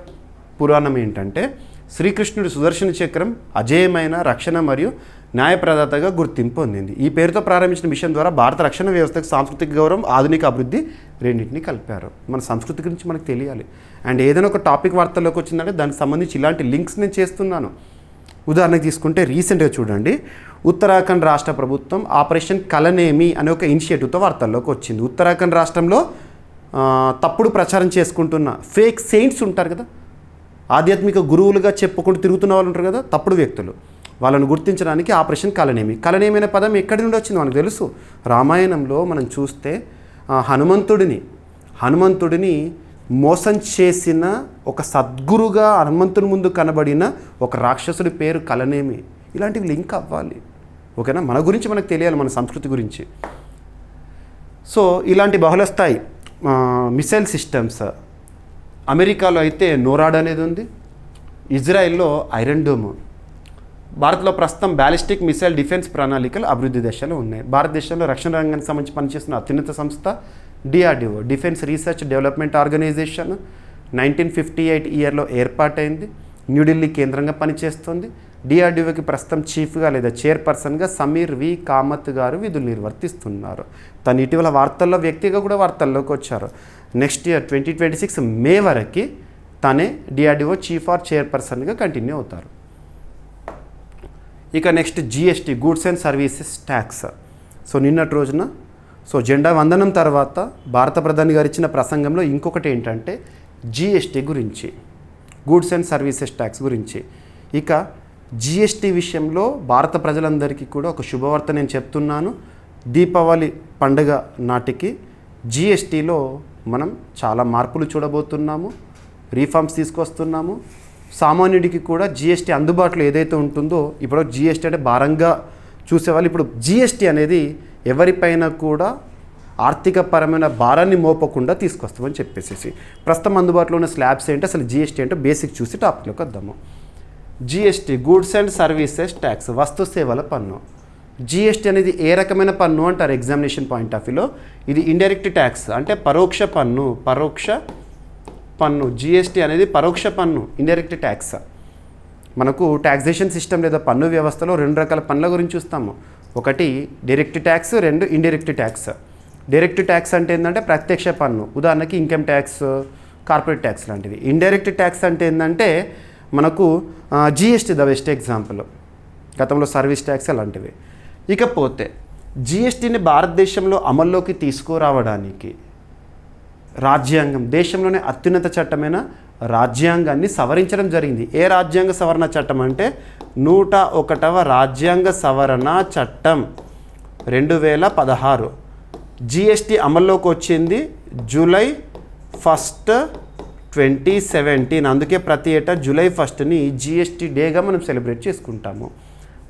పురాణం ఏంటంటే శ్రీకృష్ణుడి సుదర్శన చక్రం అజేయమైన రక్షణ మరియు న్యాయప్రదాతగా గుర్తింపు పొందింది. ఈ పేరుతో ప్రారంభించిన మిషన్ ద్వారా భారత రక్షణ వ్యవస్థకు సాంస్కృతిక గౌరవం, ఆధునిక అభివృద్ధి రెండింటినీ కలిపారు. మన సంస్కృతి గురించి మనకు తెలియాలి. అండ్ ఏదైనా ఒక టాపిక్ వార్తల్లోకి వచ్చిందంటే దానికి సంబంధించి ఇలాంటి లింక్స్ నేను చేస్తున్నాను. ఉదాహరణకు తీసుకుంటే రీసెంట్గా చూడండి, ఉత్తరాఖండ్ రాష్ట్ర ప్రభుత్వం ఆపరేషన్ కలనేమి అనే ఒక ఇనిషియేటివ్తో వార్తల్లోకి వచ్చింది. ఉత్తరాఖండ్ రాష్ట్రంలో తప్పుడు ప్రచారం చేసుకుంటున్న ఫేక్ సెయింట్స్ ఉంటారు కదా, ఆధ్యాత్మిక గురువులుగా చెప్పుకుంటూ తిరుగుతున్న వాళ్ళు ఉంటారు కదా, తప్పుడు వ్యక్తులు, వాళ్ళను గుర్తించడానికి ఆపరేషన్ కలనేమి. కలనేమి అనే పదం ఎక్కడి నుండి వచ్చింది మనకు తెలుసు. రామాయణంలో మనం చూస్తే హనుమంతుడిని మోసం చేసిన ఒక సద్గురుగా హనుమంతుని ముందు కనబడిన ఒక రాక్షసుడి పేరు కలనేమి. ఇలాంటివి లింక్ అవ్వాలి. ఓకేనా. మన గురించి మనకు తెలియాలి, మన సంస్కృతి గురించి. సో ఇలాంటి బహుళస్థాయి మిసైల్ సిస్టమ్స్ అమెరికాలో అయితే నోరాడ్ అనేది ఉంది, ఇజ్రాయెల్లో ఐరన్ డోమ్. భారత్లో ప్రస్తుతం బ్యాలిస్టిక్ మిసైల్ డిఫెన్స్ ప్రణాళికలు అభివృద్ధి దశలో ఉన్నాయి. భారతదేశంలో రక్షణ రంగానికి సంబంధించి పనిచేస్తున్న అత్యున్నత సంస్థ DRDO, defence research development organisation. 1958 ఇయర్లో ఏర్పాటైంది. న్యూఢిల్లీ కేంద్రంగా పనిచేస్తుంది. DRDOకి ప్రస్తుతం చీఫ్గా లేదా చైర్పర్సన్గా సమీర్ వి కామత్ గారు విధులు నిర్వర్తిస్తున్నారు. తను ఇటీవల వ్యక్తిగా కూడా వార్తల్లోకి వచ్చారు. నెక్స్ట్ ఇయర్ 2026 మే వరకు తనే DRDO చీఫ్ ఆర్ చైర్పర్సన్గా కంటిన్యూ అవుతారు. ఇక next GST, goods and services tax. So నిన్నటి రోజున జెండా వందనం తర్వాత భారత ప్రధాని గారు ఇచ్చిన ప్రసంగంలో ఇంకొకటి ఏంటంటే GST గురించి, గూడ్స్ అండ్ సర్వీసెస్ ట్యాక్స్ గురించి. ఇక GST విషయంలో భారత ప్రజలందరికీ కూడా ఒక శుభవార్త నేను చెప్తున్నాను. దీపావళి పండుగ నాటికి GSTలో మనం చాలా మార్పులు చూడబోతున్నాము, రీఫార్మ్స్ తీసుకొస్తున్నాము. సామాన్యుడికి కూడా GST అందుబాటులో ఏదైతే ఉంటుందో, ఇప్పుడు GST అంటే భారంగా చూసేవాళ్ళు ఇప్పుడు GST అనేది ఎవరిపైన కూడా ఆర్థికపరమైన భారాన్ని మోపకుండా తీసుకొస్తామని చెప్పేసి ప్రస్తుతం అందుబాటులో ఉన్న స్లాబ్స్ ఏంటి, అసలు GST అంటే బేసిక్ చూసి టాపిక్లోకి వద్దాము. GST, goods and services tax, వస్తు సేవల పన్ను. జిఎస్టీ అనేది ఏ రకమైన పన్ను అంటారు ఎగ్జామినేషన్ పాయింట్ ఆఫ్ వ్యూలో? ఇది ఇండైరెక్ట్ ట్యాక్స్, అంటే పరోక్ష పన్ను. జిఎస్టీ అనేది పరోక్ష పన్ను, ఇండైరెక్ట్ ట్యాక్స్. మనకు ట్యాక్సేషన్ సిస్టమ్ లేదా పన్ను వ్యవస్థలో 2 రకాల పన్నుల గురించి చూస్తాము. ఒకటి direct tax, 2 indirect tax. Direct tax అంటే ఏంటంటే ప్రత్యక్ష పన్ను, ఉదాహరణకి ఇన్కమ్ ట్యాక్స్, కార్పొరేట్ ట్యాక్స్ లాంటివి. ఇండైరెక్ట్ ట్యాక్స్ అంటే ఏంటంటే మనకు జిఎస్టీ ద బెస్ట్ ఎగ్జాంపుల్, గతంలో సర్వీస్ ట్యాక్స్ అలాంటివి. ఇకపోతే జిఎస్టీని భారతదేశంలో అమల్లోకి తీసుకురావడానికి రాజ్యాంగం, దేశంలోనే అత్యున్నత చట్టమైన రాజ్యాంగాన్ని సవరించడం జరిగింది. ఏ రాజ్యాంగ సవరణ చట్టం అంటే 101వ రాజ్యాంగ సవరణ చట్టం 2016. జిఎస్టీ అమల్లోకి వచ్చింది జూలై 1, 2017. అందుకే ప్రతి ఏటా జూలై 1ని జిఎస్టీ డేగా మనం సెలబ్రేట్ చేసుకుంటాము.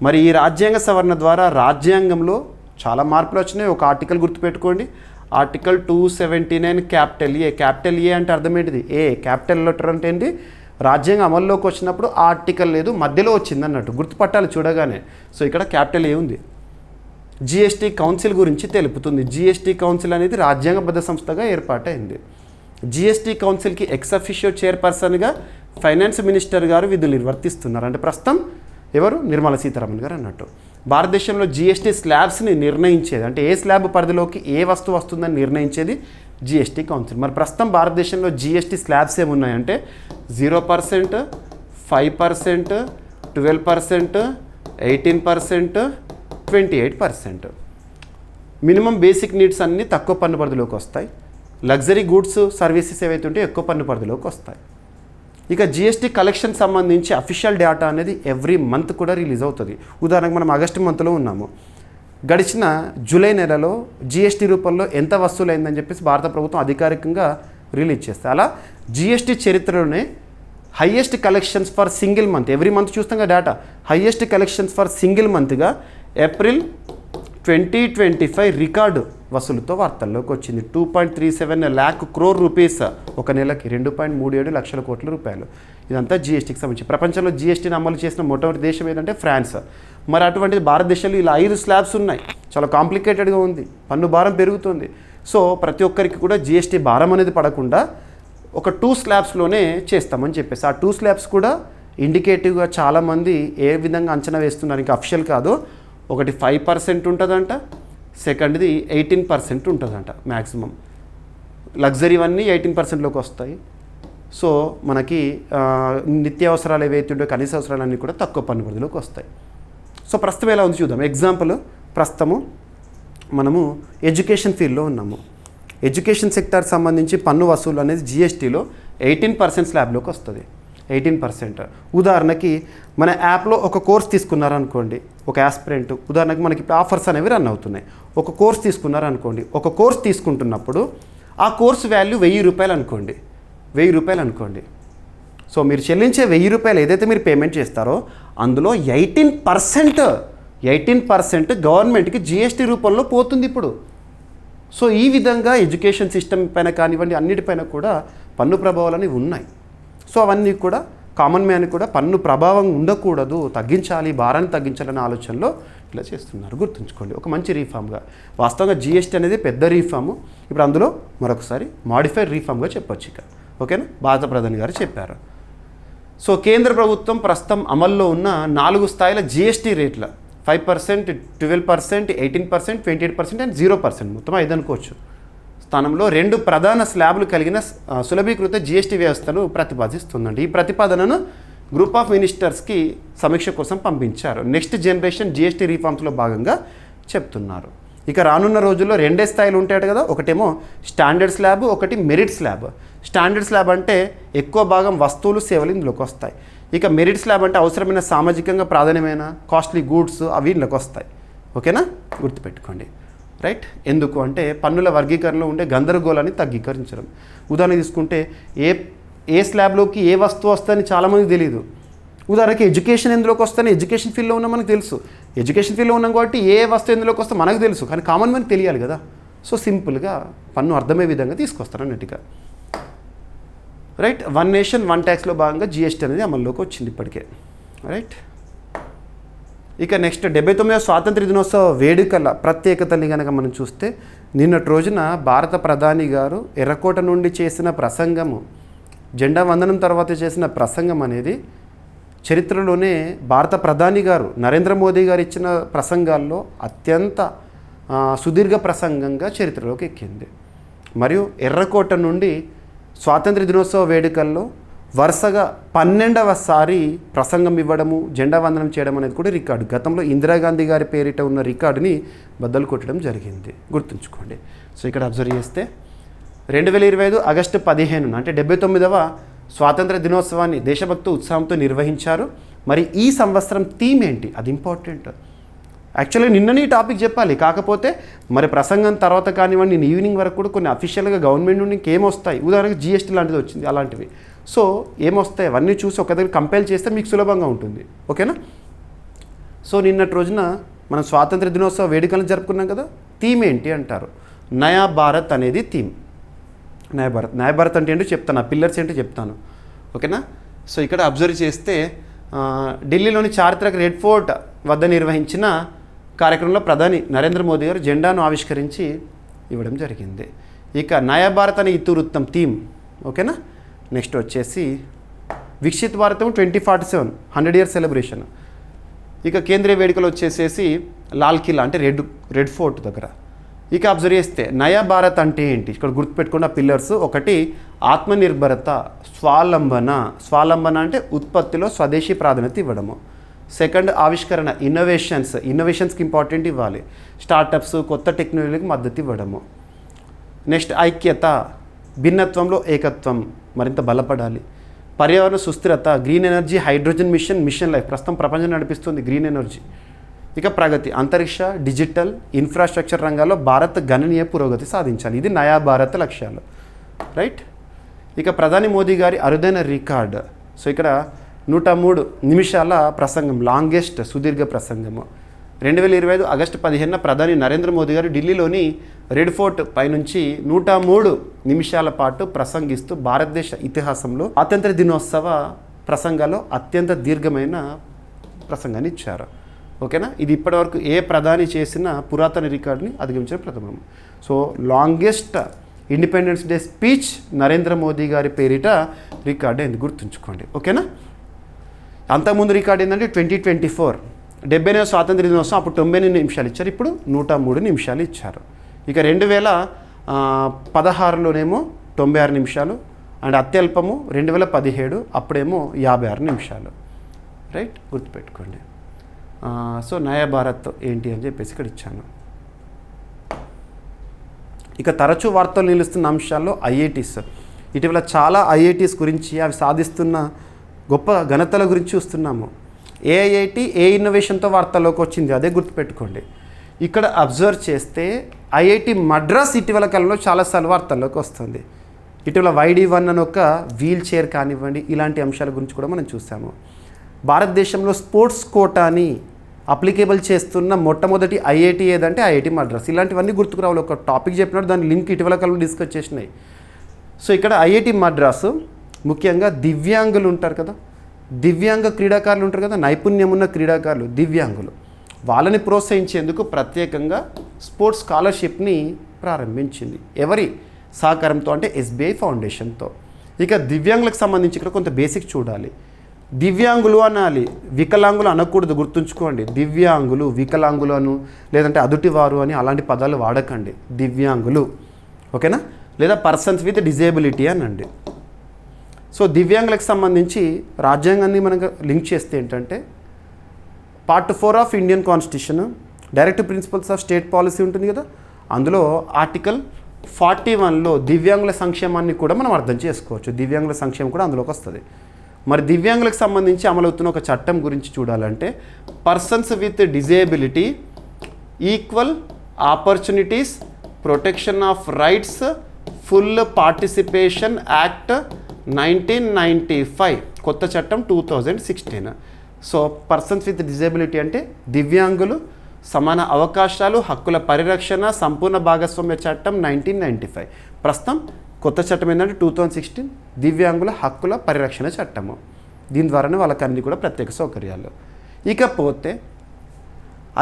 మరి ఈ రాజ్యాంగ సవరణ ద్వారా రాజ్యాంగంలో చాలా మార్పులు వచ్చినాయి. ఒక ఆర్టికల్ గుర్తుపెట్టుకోండి, ఆర్టికల్ 279 క్యాపిటల్ ఏ. క్యాపిటల్ ఏ అంటే అర్థం ఏంటిది? ఏ క్యాపిటల్ లెటర్ అంటే ఏంటి? రాజ్యాంగం అమల్లోకి వచ్చినప్పుడు ఆర్టికల్ లేదు, మధ్యలో వచ్చింది అన్నట్టు గుర్తుపట్టాలి చూడగానే. సో ఇక్కడ క్యాపిటల్ ఏ ఉంది. జిఎస్టీ కౌన్సిల్ గురించి తెలుపుతుంది. జిఎస్టీ కౌన్సిల్ అనేది రాజ్యాంగబద్ధ సంస్థగా ఏర్పాటైంది. జిఎస్టీ కౌన్సిల్కి ఎక్స్ అఫిషియో చైర్పర్సన్గా ఫైనాన్స్ మినిస్టర్ గారు విధులు నిర్వర్తిస్తున్నారు. అంటే ప్రస్తుతం ఎవరు? నిర్మలా సీతారామన్ గారు అన్నట్టు. భారతదేశంలో జిఎస్టీ స్లాబ్స్ని నిర్ణయించేది, అంటే ఏ స్లాబ్ పరిధిలోకి ఏ వస్తువు వస్తుందని నిర్ణయించేది జిఎస్టీ కౌన్సిల్. మరి ప్రస్తుతం భారతదేశంలో జిఎస్టీ స్లాబ్స్ ఏమున్నాయంటే 0%, 5%, 12%, 18%, 28%. మినిమం బేసిక్ నీడ్స్ అన్నీ తక్కువ పన్ను పరిధిలోకి వస్తాయి. లగ్జరీ గూడ్స్ సర్వీసెస్ ఏవైతే ఉంటే ఎక్కువ పన్ను పరిధిలోకి వస్తాయి. ఇక జిఎస్టీ కలెక్షన్ సంబంధించి అఫీషియల్ డేటా అనేది ఎవ్రీ మంత్ కూడా రిలీజ్ అవుతుంది. ఉదాహరణకు మనం ఆగస్టు మంత్లో ఉన్నాము. గడిచిన జూలై నెలలో జిఎస్టీ రూపంలో ఎంత వసూలైందని చెప్పేసి భారత ప్రభుత్వం అధికారికంగా రిలీజ్ చేస్తుంది. అలా జిఎస్టీ చరిత్రలోనే highest collections for single month, every month చూస్తాం కదా data, highest collections for single మంత్గా ఏప్రిల్ 2025 రికార్డు వసూలుతో వార్తల్లోకి వచ్చింది. 2.37 lakh crore రూపీస్ ఒక నెలకి, 2.37 లక్షల కోట్ల రూపాయలు. ఇదంతా జిఎస్టీకి సంబంధించి. ప్రపంచంలో జిఎస్టీని అమలు చేసిన మొట్టమొదటి దేశం ఏదంటే ఫ్రాన్స్. మరి అటువంటిది భారతదేశంలో ఇలా 5 స్లాబ్స్ ఉన్నాయి. చాలా కాంప్లికేటెడ్గా ఉంది, పన్ను భారం పెరుగుతుంది. సో ప్రతి ఒక్కరికి కూడా జిఎస్టీ భారం అనేది పడకుండా ఒక 2 స్లాబ్స్లోనే చేస్తామని చెప్పేసి, ఆ 2 స్లాబ్స్ కూడా ఇండికేటివ్గా చాలామంది ఏ విధంగా అంచనా వేస్తున్నారు, ఇంకా అఫిషియల్ కాదు. ఒకటి 5% ఉంటుందంట, సెకండ్ది 18% ఉంటుందంట మ్యాక్సిమం. లగ్జరీవన్నీ 18%లోకి వస్తాయి. సో మనకి నిత్యావసరాలు ఏవైతే ఉంటే కనీస అవసరాలన్నీ కూడా తక్కువ పన్ను పరిధిలోకి వస్తాయి. సో ప్రస్తుతం ఎలా ఉంది చూద్దాం. ఎగ్జాంపుల్, ప్రస్తుతము మనము ఎడ్యుకేషన్ ఫీల్డ్లో ఉన్నాము. ఎడ్యుకేషన్ సెక్టార్కి సంబంధించి పన్ను వసూలు అనేది జిఎస్టీలో 18% స్లాబ్లోకి వస్తుంది. 18%. ఉదాహరణకి మన యాప్లో ఒక కోర్స్ తీసుకున్నారనుకోండి, ఒక యాస్పిరెంట్, ఉదాహరణకి మనకి ఆఫర్స్ అనేవి రన్ అవుతున్నాయి. ఒక కోర్స్ తీసుకున్నారనుకోండి, ఒక కోర్స్ తీసుకుంటున్నప్పుడు ఆ కోర్స్ వాల్యూ 1000 రూపాయలు అనుకోండి, 1000 రూపాయలు అనుకోండి. సో మీరు చెల్లించే 1000 రూపాయలు ఏదైతే మీరు పేమెంట్ చేస్తారో అందులో 18% గవర్నమెంట్కి జిఎస్టీ రూపంలో పోతుంది ఇప్పుడు. సో ఈ విధంగా ఎడ్యుకేషన్ సిస్టమ్ పైన కానివ్వండి అన్నిటిపైన కూడా పన్ను ప్రభావాలు అనేవి ఉన్నాయి. సో అవన్నీ కూడా కామన్ మ్యాన్ కూడా పన్ను ప్రభావం ఉండకూడదు, తగ్గించాలి, భారాన్ని తగ్గించాలనే ఆలోచనలో ఇట్లా చేస్తున్నారు. గుర్తుంచుకోండి, ఒక మంచి రీఫామ్గా. వాస్తవంగా జిఎస్టీ అనేది పెద్ద రీఫాము. ఇప్పుడు అందులో మరొకసారి మాడిఫైడ్ రీఫామ్గా చెప్పొచ్చు ఇక. ఓకేనా? భారత ప్రధాని గారు చెప్పారు. సో కేంద్ర ప్రభుత్వం ప్రస్తుతం అమల్లో ఉన్న 4 స్థాయిల జిఎస్టీ రేట్ల 5%, 12%, 18%, 28% అండ్ 0%, మొత్తం 5 అనుకోవచ్చు స్థానంలో 2 ప్రధాన స్లాబ్లు కలిగిన సులభీకృత జిఎస్టీ వ్యవస్థను ప్రతిపాదిస్తుందండి. ఈ ప్రతిపాదనను గ్రూప్ ఆఫ్ మినిస్టర్స్కి సమీక్ష కోసం పంపించారు. నెక్స్ట్ జనరేషన్ జిఎస్టీ రీఫార్మ్స్లో భాగంగా చెప్తున్నారు. ఇక రానున్న రోజుల్లో 2 స్థాయిలు ఉంటాయట కదా, ఒకటేమో స్టాండర్డ్ స్లాబ్, ఒకటి మెరిట్ స్లాబ్. స్టాండర్డ్ స్లాబ్ అంటే ఎక్కువ భాగం వస్తువులు సేవలు ఇందులోకి వస్తాయి. ఇక మెరిట్ స్లాబ్ అంటే అవసరమైన సామాజికంగా ప్రాధాన్యమైన కాస్ట్లీ గూడ్స్ అవి ఇందులోకి వస్తాయి. ఓకేనా? గుర్తుపెట్టుకోండి. రైట్? ఎందుకు అంటే పన్నుల వర్గీకరణలో ఉండే గందరగోళాన్ని తగ్గించడం. ఉదాహరణ తీసుకుంటే ఏ స్లాబ్లోకి ఏ వస్తువు వస్తుందని చాలామందికి తెలియదు. ఉదాహరణకి ఎడ్యుకేషన్ ఎందులోకి వస్తుందని ఎడ్యుకేషన్ ఫీల్డ్లో ఉన్న మనకు తెలుసు. ఎడ్యుకేషన్ ఫీల్డ్లో ఉన్నాం కాబట్టి ఏ వస్తువు ఎందులోకి వస్తే మనకు తెలుసు, కానీ కామన్ మ్యాన్కి తెలియాలి కదా. సో సింపుల్గా పన్ను అర్థమయ్యే విధంగా తీసుకొస్తారు అన్నట్టుగా. రైట్? 1 నేషన్ 1 ట్యాక్స్లో భాగంగా జిఎస్టీ అనేది అమల్లోకి వచ్చింది ఇప్పటికే. రైట్? ఇక నెక్స్ట్ 79వ స్వాతంత్ర దినోత్సవ వేడుకల ప్రత్యేకతని కనుక మనం చూస్తే నిన్నటి రోజున భారత ప్రధాని గారు ఎర్రకోట నుండి చేసిన ప్రసంగము, జెండా వందనం తర్వాత చేసిన ప్రసంగం అనేది చరిత్రలోనే భారత ప్రధాని గారు నరేంద్ర మోదీ గారు ఇచ్చిన ప్రసంగాల్లో అత్యంత సుదీర్ఘ ప్రసంగంగా చరిత్రలోకి ఎక్కింది. మరియు ఎర్రకోట నుండి స్వాతంత్ర దినోత్సవ వేడుకల్లో వరుసగా 12వసారి ప్రసంగం ఇవ్వడము, జెండా వందనం చేయడం అనేది కూడా రికార్డు. గతంలో ఇందిరాగాంధీ గారి పేరిట ఉన్న రికార్డుని బద్దలు కొట్టడం జరిగింది, గుర్తుంచుకోండి. సో ఇక్కడ అబ్జర్వ్ చేస్తే 2025 ఆగస్టు 15 అంటే 79వ స్వాతంత్ర దినోత్సవాన్ని దేశభక్తి ఉత్సాహంతో నిర్వహించారు. మరి ఈ సంవత్సరం థీమ్ ఏంటి, అది ఇంపార్టెంట్. యాక్చువల్గా నిన్ననే ఈ టాపిక్ చెప్పాలి, కాకపోతే మరి ప్రసంగం తర్వాత కానివ్వండి నేను ఈవినింగ్ వరకు కూడా కొన్ని అఫీషియల్గా గవర్నమెంట్ నుండి ఇంకేమొస్తాయి, ఉదాహరణకు జిఎస్టీ లాంటిది వచ్చింది, అలాంటివి. సో ఏమొస్తాయి అవన్నీ చూసి ఒక దగ్గర కంపేర్ చేస్తే మీకు సులభంగా ఉంటుంది. ఓకేనా? సో నిన్నటి రోజున మనం స్వాతంత్ర దినోత్సవ వేడుకలను జరుపుకున్నాం కదా, థీమ్ ఏంటి అంటారు. నయా భారత్ అనేది థీమ్. నయా భారత్ అంటే ఏంటో చెప్తాను, ఆ పిల్లర్స్ ఏంటో చెప్తాను. ఓకేనా? సో ఇక్కడ అబ్జర్వ్ చేస్తే ఢిల్లీలోని చారిత్రక రెడ్ ఫోర్ట్ వద్ద నిర్వహించిన కార్యక్రమంలో ప్రధాని నరేంద్ర మోదీ గారు జెండాను ఆవిష్కరించి ఇవ్వడం జరిగింది. ఇక నయా భారత్ అనే ఇతివృత్తం థీమ్. ఓకేనా? నెక్స్ట్ వచ్చేసి వికసిత్ భారతం 2047 100 ఇయర్స్ సెలబ్రేషన్. ఇక కేంద్రీయ వేడుకలు వచ్చేసేసి లాల్ కిలా అంటే రెడ్ ఫోర్ట్ దగ్గర. ఇక అబ్జర్వ్ చేస్తే నయా భారత్ అంటే ఏంటి, ఇక్కడ గుర్తుపెట్టుకున్న పిల్లర్స్. ఒకటి ఆత్మనిర్భరత, స్వాలంబన అంటే ఉత్పత్తిలో స్వదేశీ ప్రాధాన్యత ఇవ్వడము. సెకండ్ ఆవిష్కరణ, ఇన్నోవేషన్స్కి ఇంపార్టెంట్ ఇవ్వాలి. స్టార్టప్స్, కొత్త టెక్నాలజీకి మద్దతు ఇవ్వడము. నెక్స్ట్ ఐక్యత, భిన్నత్వంలో ఏకత్వం మరింత బలపడాలి. పర్యావరణ సుస్థిరత, green energy, hydrogen mission life, ప్రస్తుతం ప్రపంచం నడిపిస్తుంది గ్రీన్ ఎనర్జీ. ఇక ప్రగతి, అంతరిక్ష, డిజిటల్, ఇన్ఫ్రాస్ట్రక్చర్ రంగాల్లో భారత్ గణనీయ పురోగతి సాధించాలి. ఇది నయా భారత్ లక్ష్యాలు, రైట్. ఇక ప్రధాని మోదీ గారి అరుదైన రికార్డ్. సో ఇక్కడ 103 నిమిషాల ప్రసంగం, లాంగెస్ట్ సుదీర్ఘ ప్రసంగము. 2025 ఆగస్టు 15 ప్రధాని నరేంద్ర మోదీ గారు ఢిల్లీలోని రెడ్ ఫోర్ట్ పైనుంచి 103 నిమిషాల పాటు ప్రసంగిస్తూ భారతదేశ ఇతిహాసంలో స్వాతంత్ర దినోత్సవ ప్రసంగాల్లో అత్యంత దీర్ఘమైన ప్రసంగాన్ని ఇచ్చారు. ఓకేనా? ఇది ఇప్పటివరకు ఏ ప్రధాని చేసిన పురాతన రికార్డుని అధిగమించిన ప్రథమం. So longest independence day speech Narendra Modi గారి పేరిట రికార్డు అయింది, గుర్తుంచుకోండి. ఓకేనా? అంతకుముందు రికార్డు ఏంటంటే 2024 79వ స్వాతంత్ర దినోత్సవం, అప్పుడు 98 నిమిషాలు ఇచ్చారు, ఇప్పుడు 103 నిమిషాలు ఇచ్చారు. ఇక 2016లోనేమో 96 నిమిషాలు, అండ్ అత్యల్పము 2017 అప్పుడేమో 56 నిమిషాలు, రైట్. గుర్తుపెట్టుకోండి. సో నయా భారత్ ఏంటి అని చెప్పేసి ఇక్కడ ఇచ్చాను. ఇక తరచూ వార్తలు నిలుస్తున్న అంశాల్లో ఐఐటీస్. ఇటీవల చాలా ఐఐటీస్ గురించి, అవి సాధిస్తున్న గొప్ప ఘనతల గురించి చూస్తున్నాము. ఏ ఐఐటి ఏ ఇన్నోవేషన్తో వార్తల్లోకి వచ్చింది, అదే గుర్తుపెట్టుకోండి. ఇక్కడ అబ్జర్వ్ చేస్తే ఐఐటి మద్రాస్ ఇటీవల కాలంలో చాలాసార్లు వార్తల్లోకి వస్తుంది. ఇటీవల YD1 అని ఒక వీల్ చైర్ కానివ్వండి, ఇలాంటి అంశాల గురించి కూడా మనం చూసాము. భారతదేశంలో స్పోర్ట్స్ కోటాని అప్లికేబుల్ చేస్తున్న మొట్టమొదటి ఐఐటి ఏదంటే ఐఐటి మద్రాస్. ఇలాంటివన్నీ గుర్తుకు రావాలి. ఒక టాపిక్ చెప్పినట్టు దాని లింక్ ఇటీవల కాలంలో డిస్కస్ చేసినాయి. సో ఇక్కడ ఐఐటి మద్రాసు ముఖ్యంగా దివ్యాంగులు ఉంటారు కదా, దివ్యాంగ క్రీడాకారులు ఉంటారు కదా, నైపుణ్యం ఉన్న క్రీడాకారులు, దివ్యాంగులు, వాళ్ళని ప్రోత్సహించేందుకు ప్రత్యేకంగా స్పోర్ట్స్ స్కాలర్షిప్ని ప్రారంభించింది. ఎవరి సహకారంతో అంటే SBI ఫౌండేషన్తో. ఇక దివ్యాంగులకు సంబంధించి ఇక్కడ కొంత బేసిక్ చూడాలి. దివ్యాంగులు అనాలి, వికలాంగులు అనకూడదు, గుర్తుంచుకోండి. దివ్యాంగులు, వికలాంగులను లేదంటే అదుటివారు అని అలాంటి పదాలు వాడకండి. దివ్యాంగులు, ఓకేనా? లేదా పర్సన్స్ విత్ డిజేబిలిటీ అనండి. సో దివ్యాంగులకు సంబంధించి రాజ్యాంగాన్ని మనకు లింక్ చేస్తే ఏంటంటే Part 4 of Indian constitution, directive principles of state policy ఉంటుంది కదా, అందులో ఆర్టికల్ 41లో దివ్యాంగుల సంక్షేమాన్ని కూడా మనం అర్థం చేసుకోవచ్చు. దివ్యాంగుల సంక్షేమం కూడా అందులోకి వస్తుంది. మరి దివ్యాంగులకు సంబంధించి అమలవుతున్న ఒక చట్టం గురించి చూడాలంటే persons with disability, equal opportunities, protection of rights, full participation act 1995, కొత్త చట్టం 2016. సో పర్సన్స్ విత్ డిజేబిలిటీ అంటే దివ్యాంగులు, సమాన అవకాశాలు, హక్కుల పరిరక్షణ, సంపూర్ణ భాగస్వామ్య చట్టం 1995. ప్రస్తుతం కొత్త చట్టం ఏంటంటే 2016 దివ్యాంగుల హక్కుల పరిరక్షణ చట్టము. దీని ద్వారానే వాళ్ళకి అన్ని కూడా ప్రత్యేక సౌకర్యాలు. ఇకపోతే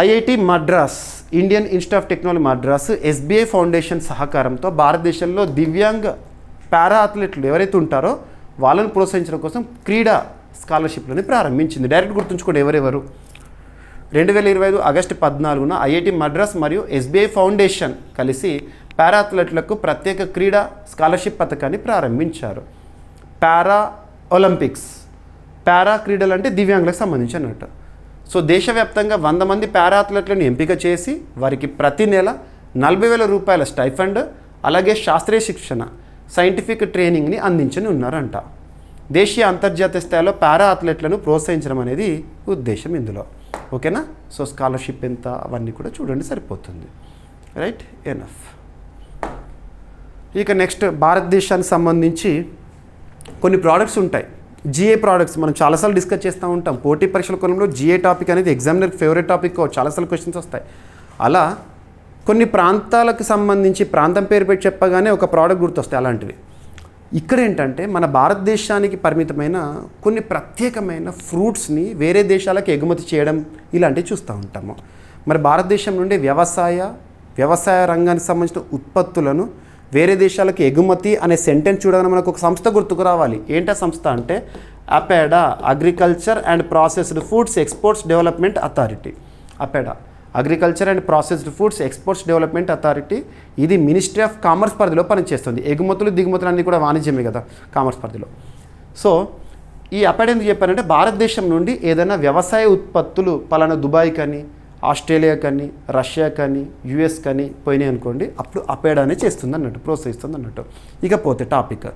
IIT Madras, Indian institute of technology Madras, SBI foundation సహకారంతో భారతదేశంలో దివ్యాంగ పారా అథ్లెట్లు ఎవరైతే ఉంటారో వాళ్ళని ప్రోత్సహించడం కోసం క్రీడా స్కాలర్షిప్లని ప్రారంభించింది. డైరెక్ట్ గుర్తుంచుకోండి ఎవరెవరు. 2025 ఆగస్టు 14న ఐఐటి మద్రాస్ మరియు ఎస్బీఐ ఫౌండేషన్ కలిసి పారా అథ్లెట్లకు ప్రత్యేక క్రీడా స్కాలర్షిప్ పథకాన్ని ప్రారంభించారు. పారా ఒలింపిక్స్, పారా క్రీడలు అంటే దివ్యాంగులకు సంబంధించి అన్నట్టు. సో దేశవ్యాప్తంగా 100 మంది పారా అథ్లెట్లను ఎంపిక చేసి వారికి ప్రతి నెల 40,000 రూపాయల స్టైఫండ్, అలాగే శాస్త్రీయ శిక్షణ, సైంటిఫిక్ ట్రైనింగ్ని అందించని ఉన్నారంట. దేశీయ అంతర్జాతీయ స్థాయిలో పారా అథ్లెట్లను ప్రోత్సహించడం అనేది ఉద్దేశం ఇందులో. ఓకేనా. సో స్కాలర్షిప్ ఎంత అవన్నీ కూడా చూడండి సరిపోతుంది. Right, enough. ఇక నెక్స్ట్ భారతదేశానికి సంబంధించి కొన్ని ప్రోడక్ట్స్ ఉంటాయి. జిఏ ప్రోడక్ట్స్ మనం చాలాసార్లు డిస్కస్ చేస్తూ ఉంటాం. పోటీ పరీక్షల కొనంలో జిఏ టాపిక్ అనేది ఎగ్జామినర్కి ఫేవరెట్ టాపిక్, చాలాసార్లు క్వశ్చన్స్ వస్తాయి. అలా కొన్ని ప్రాంతాలకు సంబంధించి ప్రాంతం పేరు పెట్టి చెప్పగానే ఒక ప్రోడక్ట్ గుర్తొస్తాయి అలాంటివి. ఇక్కడ ఏంటంటే మన భారతదేశానికి పరిమితమైన కొన్ని ప్రత్యేకమైన ఫ్రూట్స్ని వేరే దేశాలకు ఎగుమతి చేయడం ఇలాంటివి చూస్తూ ఉంటాము. మరి భారతదేశం నుండి వ్యవసాయ రంగానికి సంబంధించిన ఉత్పత్తులను వేరే దేశాలకు ఎగుమతి అనే సెంటెన్స్ చూడగానే మనకు ఒక సంస్థ గుర్తుకు రావాలి. ఏంటా సంస్థ అంటే APEDA, agriculture and processed foods exports development authority. APEDA, agriculture and processed foods exports development authority. ఇది మినిస్ట్రీ ఆఫ్ కామర్స్ పరిధిలో పనిచేస్తుంది. ఎగుమతులు దిగుమతులు అన్నీ కూడా వాణిజ్యమే కదా కామర్స్ పరిధిలో. సో ఈ అపెడా ఎందుకు చెప్పారంటే భారతదేశం నుండి ఏదైనా వ్యవసాయ ఉత్పత్తులు పలానా దుబాయ్ కానీ, ఆస్ట్రేలియా కానీ, రష్యా కానీ, యుఎస్ కానీ పోయినాయి అనుకోండి, అప్పుడు అపెడానే చేస్తుంది అన్నట్టు, ప్రోత్సహిస్తుంది అన్నట్టు. ఇకపోతే topic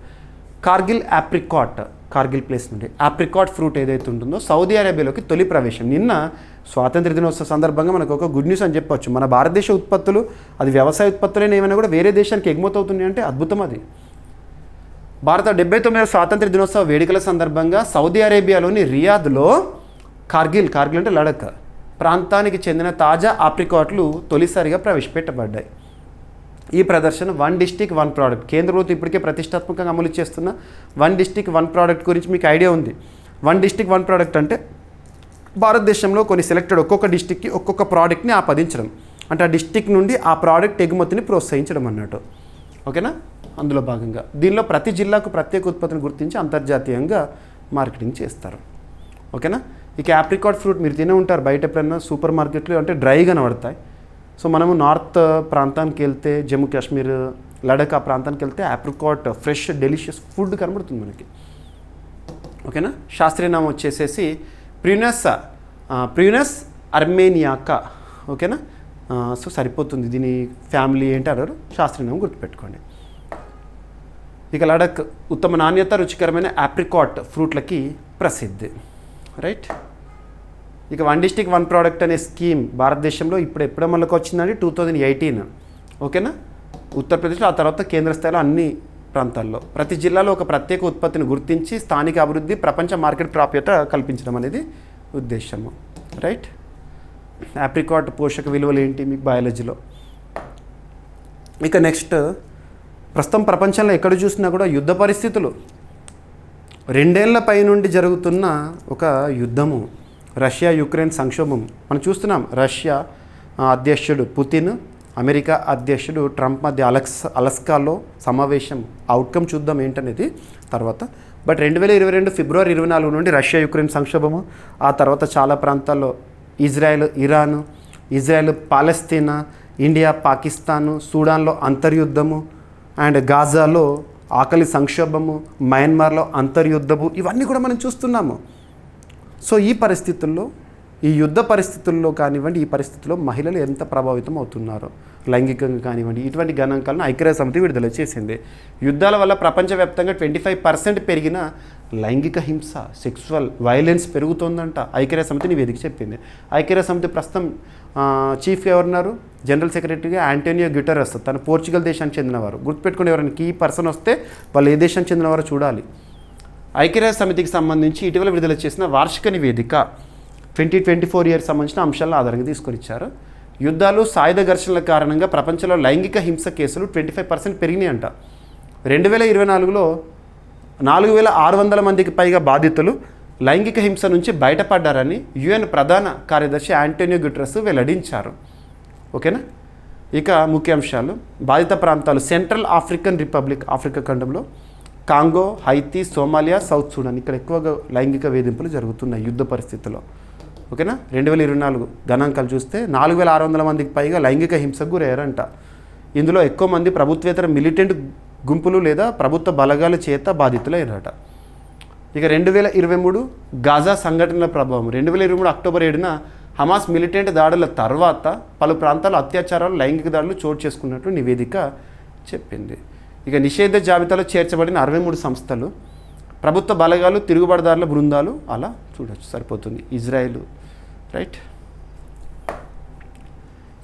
Kargil apricot. Kargil place నుండి ఆప్రికాట్ ఫ్రూట్ ఏదైతే ఉంటుందో సౌదీ అరేబియాలోకి తొలి ప్రవేశం. నిన్న స్వాతంత్ర దినోత్సవ సందర్భంగా మనకు ఒక గుడ్ న్యూస్ అని చెప్పొచ్చు. మన భారతదేశ ఉత్పత్తులు, అది వ్యవసాయ ఉత్పత్తులైన ఏమైనా కూడా వేరే దేశానికి ఎగుమతి అవుతున్నాయి అంటే అద్భుతం అది. భారత 79వ స్వాతంత్ర దినోత్సవ వేడుకల సందర్భంగా సౌదీ అరేబియాలోని రియాద్లో కార్గిల్ అంటే లడఖ్ ప్రాంతానికి చెందిన తాజా ఆప్రికాట్లు తొలిసారిగా ప్రవేశపెట్టబడ్డాయి. ఈ ప్రదర్శన 1 డిస్టిక్ 1 ప్రోడక్ట్ కేంద్ర ప్రభుత్వం ఇప్పటికే ప్రతిష్టాత్మకంగా అమలు చేస్తున్న 1 డిస్టిక్ 1 ప్రోడక్ట్ గురించి మీకు ఐడియా ఉంది. 1 డిస్టిక్ 1 ప్రోడక్ట్ అంటే భారతదేశంలో కొన్ని సెలెక్టెడ్ ఒక్కొక్క డిస్టిక్కి ఒక్కొక్క ప్రోడక్ట్ని ఆపాదించడం, అంటే ఆ డిస్టిక్ నుండి ఆ ప్రోడక్ట్ ఎగుమతిని ప్రోత్సహించడం అన్నట్టు. ఓకేనా. అందులో భాగంగా దీనిలో ప్రతి జిల్లాకు ప్రత్యేక ఉత్పత్తిని గుర్తించి అంతర్జాతీయంగా మార్కెటింగ్ చేస్తారు. ఓకేనా. ఇక ఆప్రికాట్ ఫ్రూట్ మీరు తినే ఉంటారు బయట ఎప్పుడైనా సూపర్ మార్కెట్లో, అంటే డ్రైగా కనబడతాయి. సో మనము నార్త్ ప్రాంతానికి వెళ్తే, జమ్మూ కాశ్మీర్, లడఖ్ ఆ ప్రాంతానికి వెళ్తే ఆప్రికాట్ ఫ్రెష్ డెలిషియస్ ఫుడ్ కనబడుతుంది మనకి. ఓకేనా. శాస్త్రీయ నామం వచ్చేసేసి ప్రియునస్ అర్మేనియాకా. ఓకేనా. సో సరిపోతుంది. దీని ఫ్యామిలీ ఏంటారు శాస్త్రీయ నామం గుర్తుపెట్టుకోండి. ఇక లడఖ్ ఉత్తమ నాణ్యత రుచికరమైన ఆప్రికాట్ ఫ్రూట్లకి ప్రసిద్ధి. రైట్. ఇక 1 డిస్టిక్ 1 ప్రోడక్ట్ అనే స్కీమ్ భారతదేశంలో ఎప్పుడో మనకు వచ్చిందండి 2018. ఓకేనా. ఉత్తరప్రదేశ్లో, ఆ తర్వాత కేంద్ర స్థాయిలో అన్ని ప్రాంతాల్లో ప్రతి జిల్లాలో ఒక ప్రత్యేక ఉత్పత్తిని గుర్తించి స్థానిక అభివృద్ధి, ప్రపంచ మార్కెట్ ప్రాప్యత కల్పించడం అనేది ఉద్దేశము. రైట్. ఆప్రికాట్ పోషక విలువలు ఏంటి మీకు బయాలజీలో. ఇక నెక్స్ట్, ప్రస్తుతం ప్రపంచంలో ఎక్కడ చూసినా కూడా యుద్ధ పరిస్థితులు. 2 ఏళ్ల పై నుండి జరుగుతున్న ఒక యుద్ధము, రష్యా యుక్రెయిన్ సంక్షోభం మనం చూస్తున్నాం. రష్యా అధ్యక్షుడు పుతిన్, అమెరికా అధ్యక్షుడు ట్రంప్ మధ్య అలస్కాలో సమావేశం. అవుట్కమ్ చూద్దాం ఏంటనేది తర్వాత. బట్ 2022 ఫిబ్రవరి 24 నుండి రష్యా యుక్రెయిన్ సంక్షోభము, ఆ తర్వాత చాలా ప్రాంతాల్లో ఇజ్రాయెల్ ఇరాన్, ఇజ్రాయెల్ పాలస్తీనా, ఇండియా పాకిస్తాను, సూడాన్లో అంతర్యుద్ధము, అండ్ గాజాలో ఆకలి సంక్షోభము, మయన్మార్లో అంతర్యుద్ధము, ఇవన్నీ కూడా మనం చూస్తున్నాము. సో ఈ పరిస్థితుల్లో, ఈ యుద్ధ పరిస్థితుల్లో కానివ్వండి, ఈ పరిస్థితుల్లో మహిళలు ఎంత ప్రభావితం అవుతున్నారో లైంగికంగా కానివ్వండి, ఇటువంటి గణాంకాలను ఐక్యరాజ్య సమితి విడుదల చేసింది. యుద్ధాల వల్ల ప్రపంచవ్యాప్తంగా 25% పెరిగిన లైంగిక హింస, సెక్సువల్ వైలెన్స్ పెరుగుతోందంట ఐక్యరాజ్య సమితి నివేదిక చెప్పింది. ఐక్యరాజ్య సమితి ప్రస్తుతం చీఫ్గా ఎవరున్నారు? జనరల్ సెక్రటరీగా ఆంటోనియో గ్యుటెరస్, తన పోర్చుగల్ దేశానికి చెందినవారు. గుర్తుపెట్టుకుని ఎవరైనా కీ పర్సన్ వస్తే వాళ్ళు ఏ దేశానికి చెందినవారో చూడాలి. ఐక్యరాజ్య సమితికి సంబంధించి ఇటీవల విడుదల చేసిన వార్షిక నివేదిక 2024 ఇయర్కి సంబంధించిన అంశాలను ఆధారంగా తీసుకొని ఇచ్చారు. యుద్ధాలు, సాయుధ ఘర్షణల కారణంగా ప్రపంచంలో లైంగిక హింస కేసులు 25% పెరిగినాయి అంట. 2024లో 4,600 మందికి పైగా బాధితులు లైంగిక హింస నుంచి బయటపడ్డారని యుఎన్ ప్రధాన కార్యదర్శి ఆంటోనియో గుటెరస్ వెల్లడించారు. ఓకేనా. ఇక ముఖ్యాంశాలు. బాధిత ప్రాంతాలు సెంట్రల్ ఆఫ్రికన్ రిపబ్లిక్, ఆఫ్రికా ఖండంలో, Congo, Haiti, Somalia, south Sudan. ఇక్కడ ఎక్కువగా లైంగిక వేధింపులు జరుగుతున్నాయి యుద్ధ పరిస్థితుల్లో. ఓకేనా. 2024 గణాంకాలు చూస్తే 4600 మందికి పైగా లైంగిక హింసకు గురయ్యారంట. ఇందులో ఎక్కువ మంది ప్రభుత్వేతర మిలిటెంట్ గుంపులు లేదా ప్రభుత్వ బలగాల చేత బాధితులయ్యారట. ఇక 2023 గాజా సంఘటనల ప్రభావం. 2023 అక్టోబర్ 7న హమాస్ మిలిటెంట్ దాడుల తర్వాత పలు ప్రాంతాల్లో అత్యాచారాలు, లైంగిక దాడులు చోటు చేసుకున్నట్లు నివేదిక చెప్పింది. ఇక నిషేధ జాబితాలో చేర్చబడిన 63 సంస్థలు, ప్రభుత్వ బలగాలు, తిరుగుబాటుదారుల బృందాలు అలా చూడొచ్చు, సరిపోతుంది. Israel, right.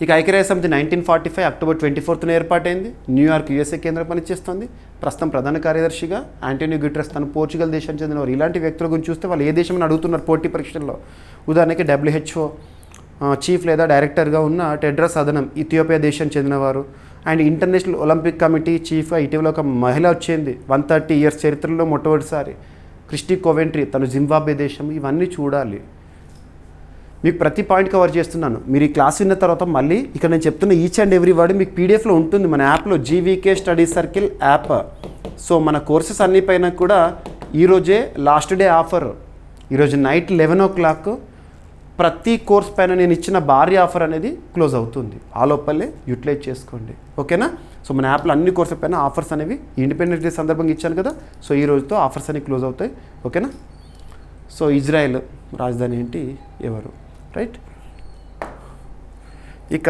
ఇక ఐక్యరాజ్య సమితి 1945 అక్టోబర్ 24న ఏర్పాటైంది. న్యూయార్క్ USA కేంద్రం పనిచేస్తుంది. ప్రస్తుతం ప్రధాన కార్యదర్శిగా ఆంటోనియో గుటెరస్. తను పోర్చుగల్ దేశానికి చెందినవారు. ఇలాంటి వ్యక్తుల గురించి చూస్తే వాళ్ళు ఏ దేశం అని అడుగుతున్నారు పోటీ పరీక్షల్లో. ఉదాహరణకి WHO చీఫ్ లేదా డైరెక్టర్గా ఉన్న టెడ్రస్ అదనం ఇథియోపియా దేశానికి చెందినవారు. అండ్ ఇంటర్నేషనల్ ఒలింపిక్ కమిటీ చీఫ్గా ఇటీవల ఒక మహిళ వచ్చింది. 130 years చరిత్రలో మొట్టమొదటిసారి. క్రిస్టీ కోవెంట్రీ, తను జింబాబ్వే దేశం. ఇవన్నీ చూడాలి. మీకు ప్రతి పాయింట్ కవర్ చేస్తున్నాను. మీరు ఈ క్లాస్ విన్న తర్వాత మళ్ళీ ఇక్కడ నేను చెప్తున్న ఈచ్ అండ్ ఎవ్రీ వర్డ్ మీకు PDFలో ఉంటుంది మన యాప్లో, GVK study circle app. So మన కోర్సెస్ అన్ని పైన కూడా ఈరోజే లాస్ట్ డే ఆఫర్. ఈరోజు నైట్ 11 o'clock ప్రతి కోర్స్ పైన నేను ఇచ్చిన భారీ ఆఫర్ అనేది క్లోజ్ అవుతుంది. ఆ లోపలే యూటిలైజ్ చేసుకోండి. ఓకేనా. సో మన యాప్లో అన్ని కోర్సుల పైన ఆఫర్స్ అనేవి ఇండిపెండెన్స్ డే సందర్భంగా ఇచ్చాను కదా. సో ఈ రోజుతో ఆఫర్స్ అనేవి క్లోజ్ అవుతాయి. ఓకేనా. సో ఇజ్రాయెల్ రాజధాని ఏంటి, ఎవరు, రైట్. ఇక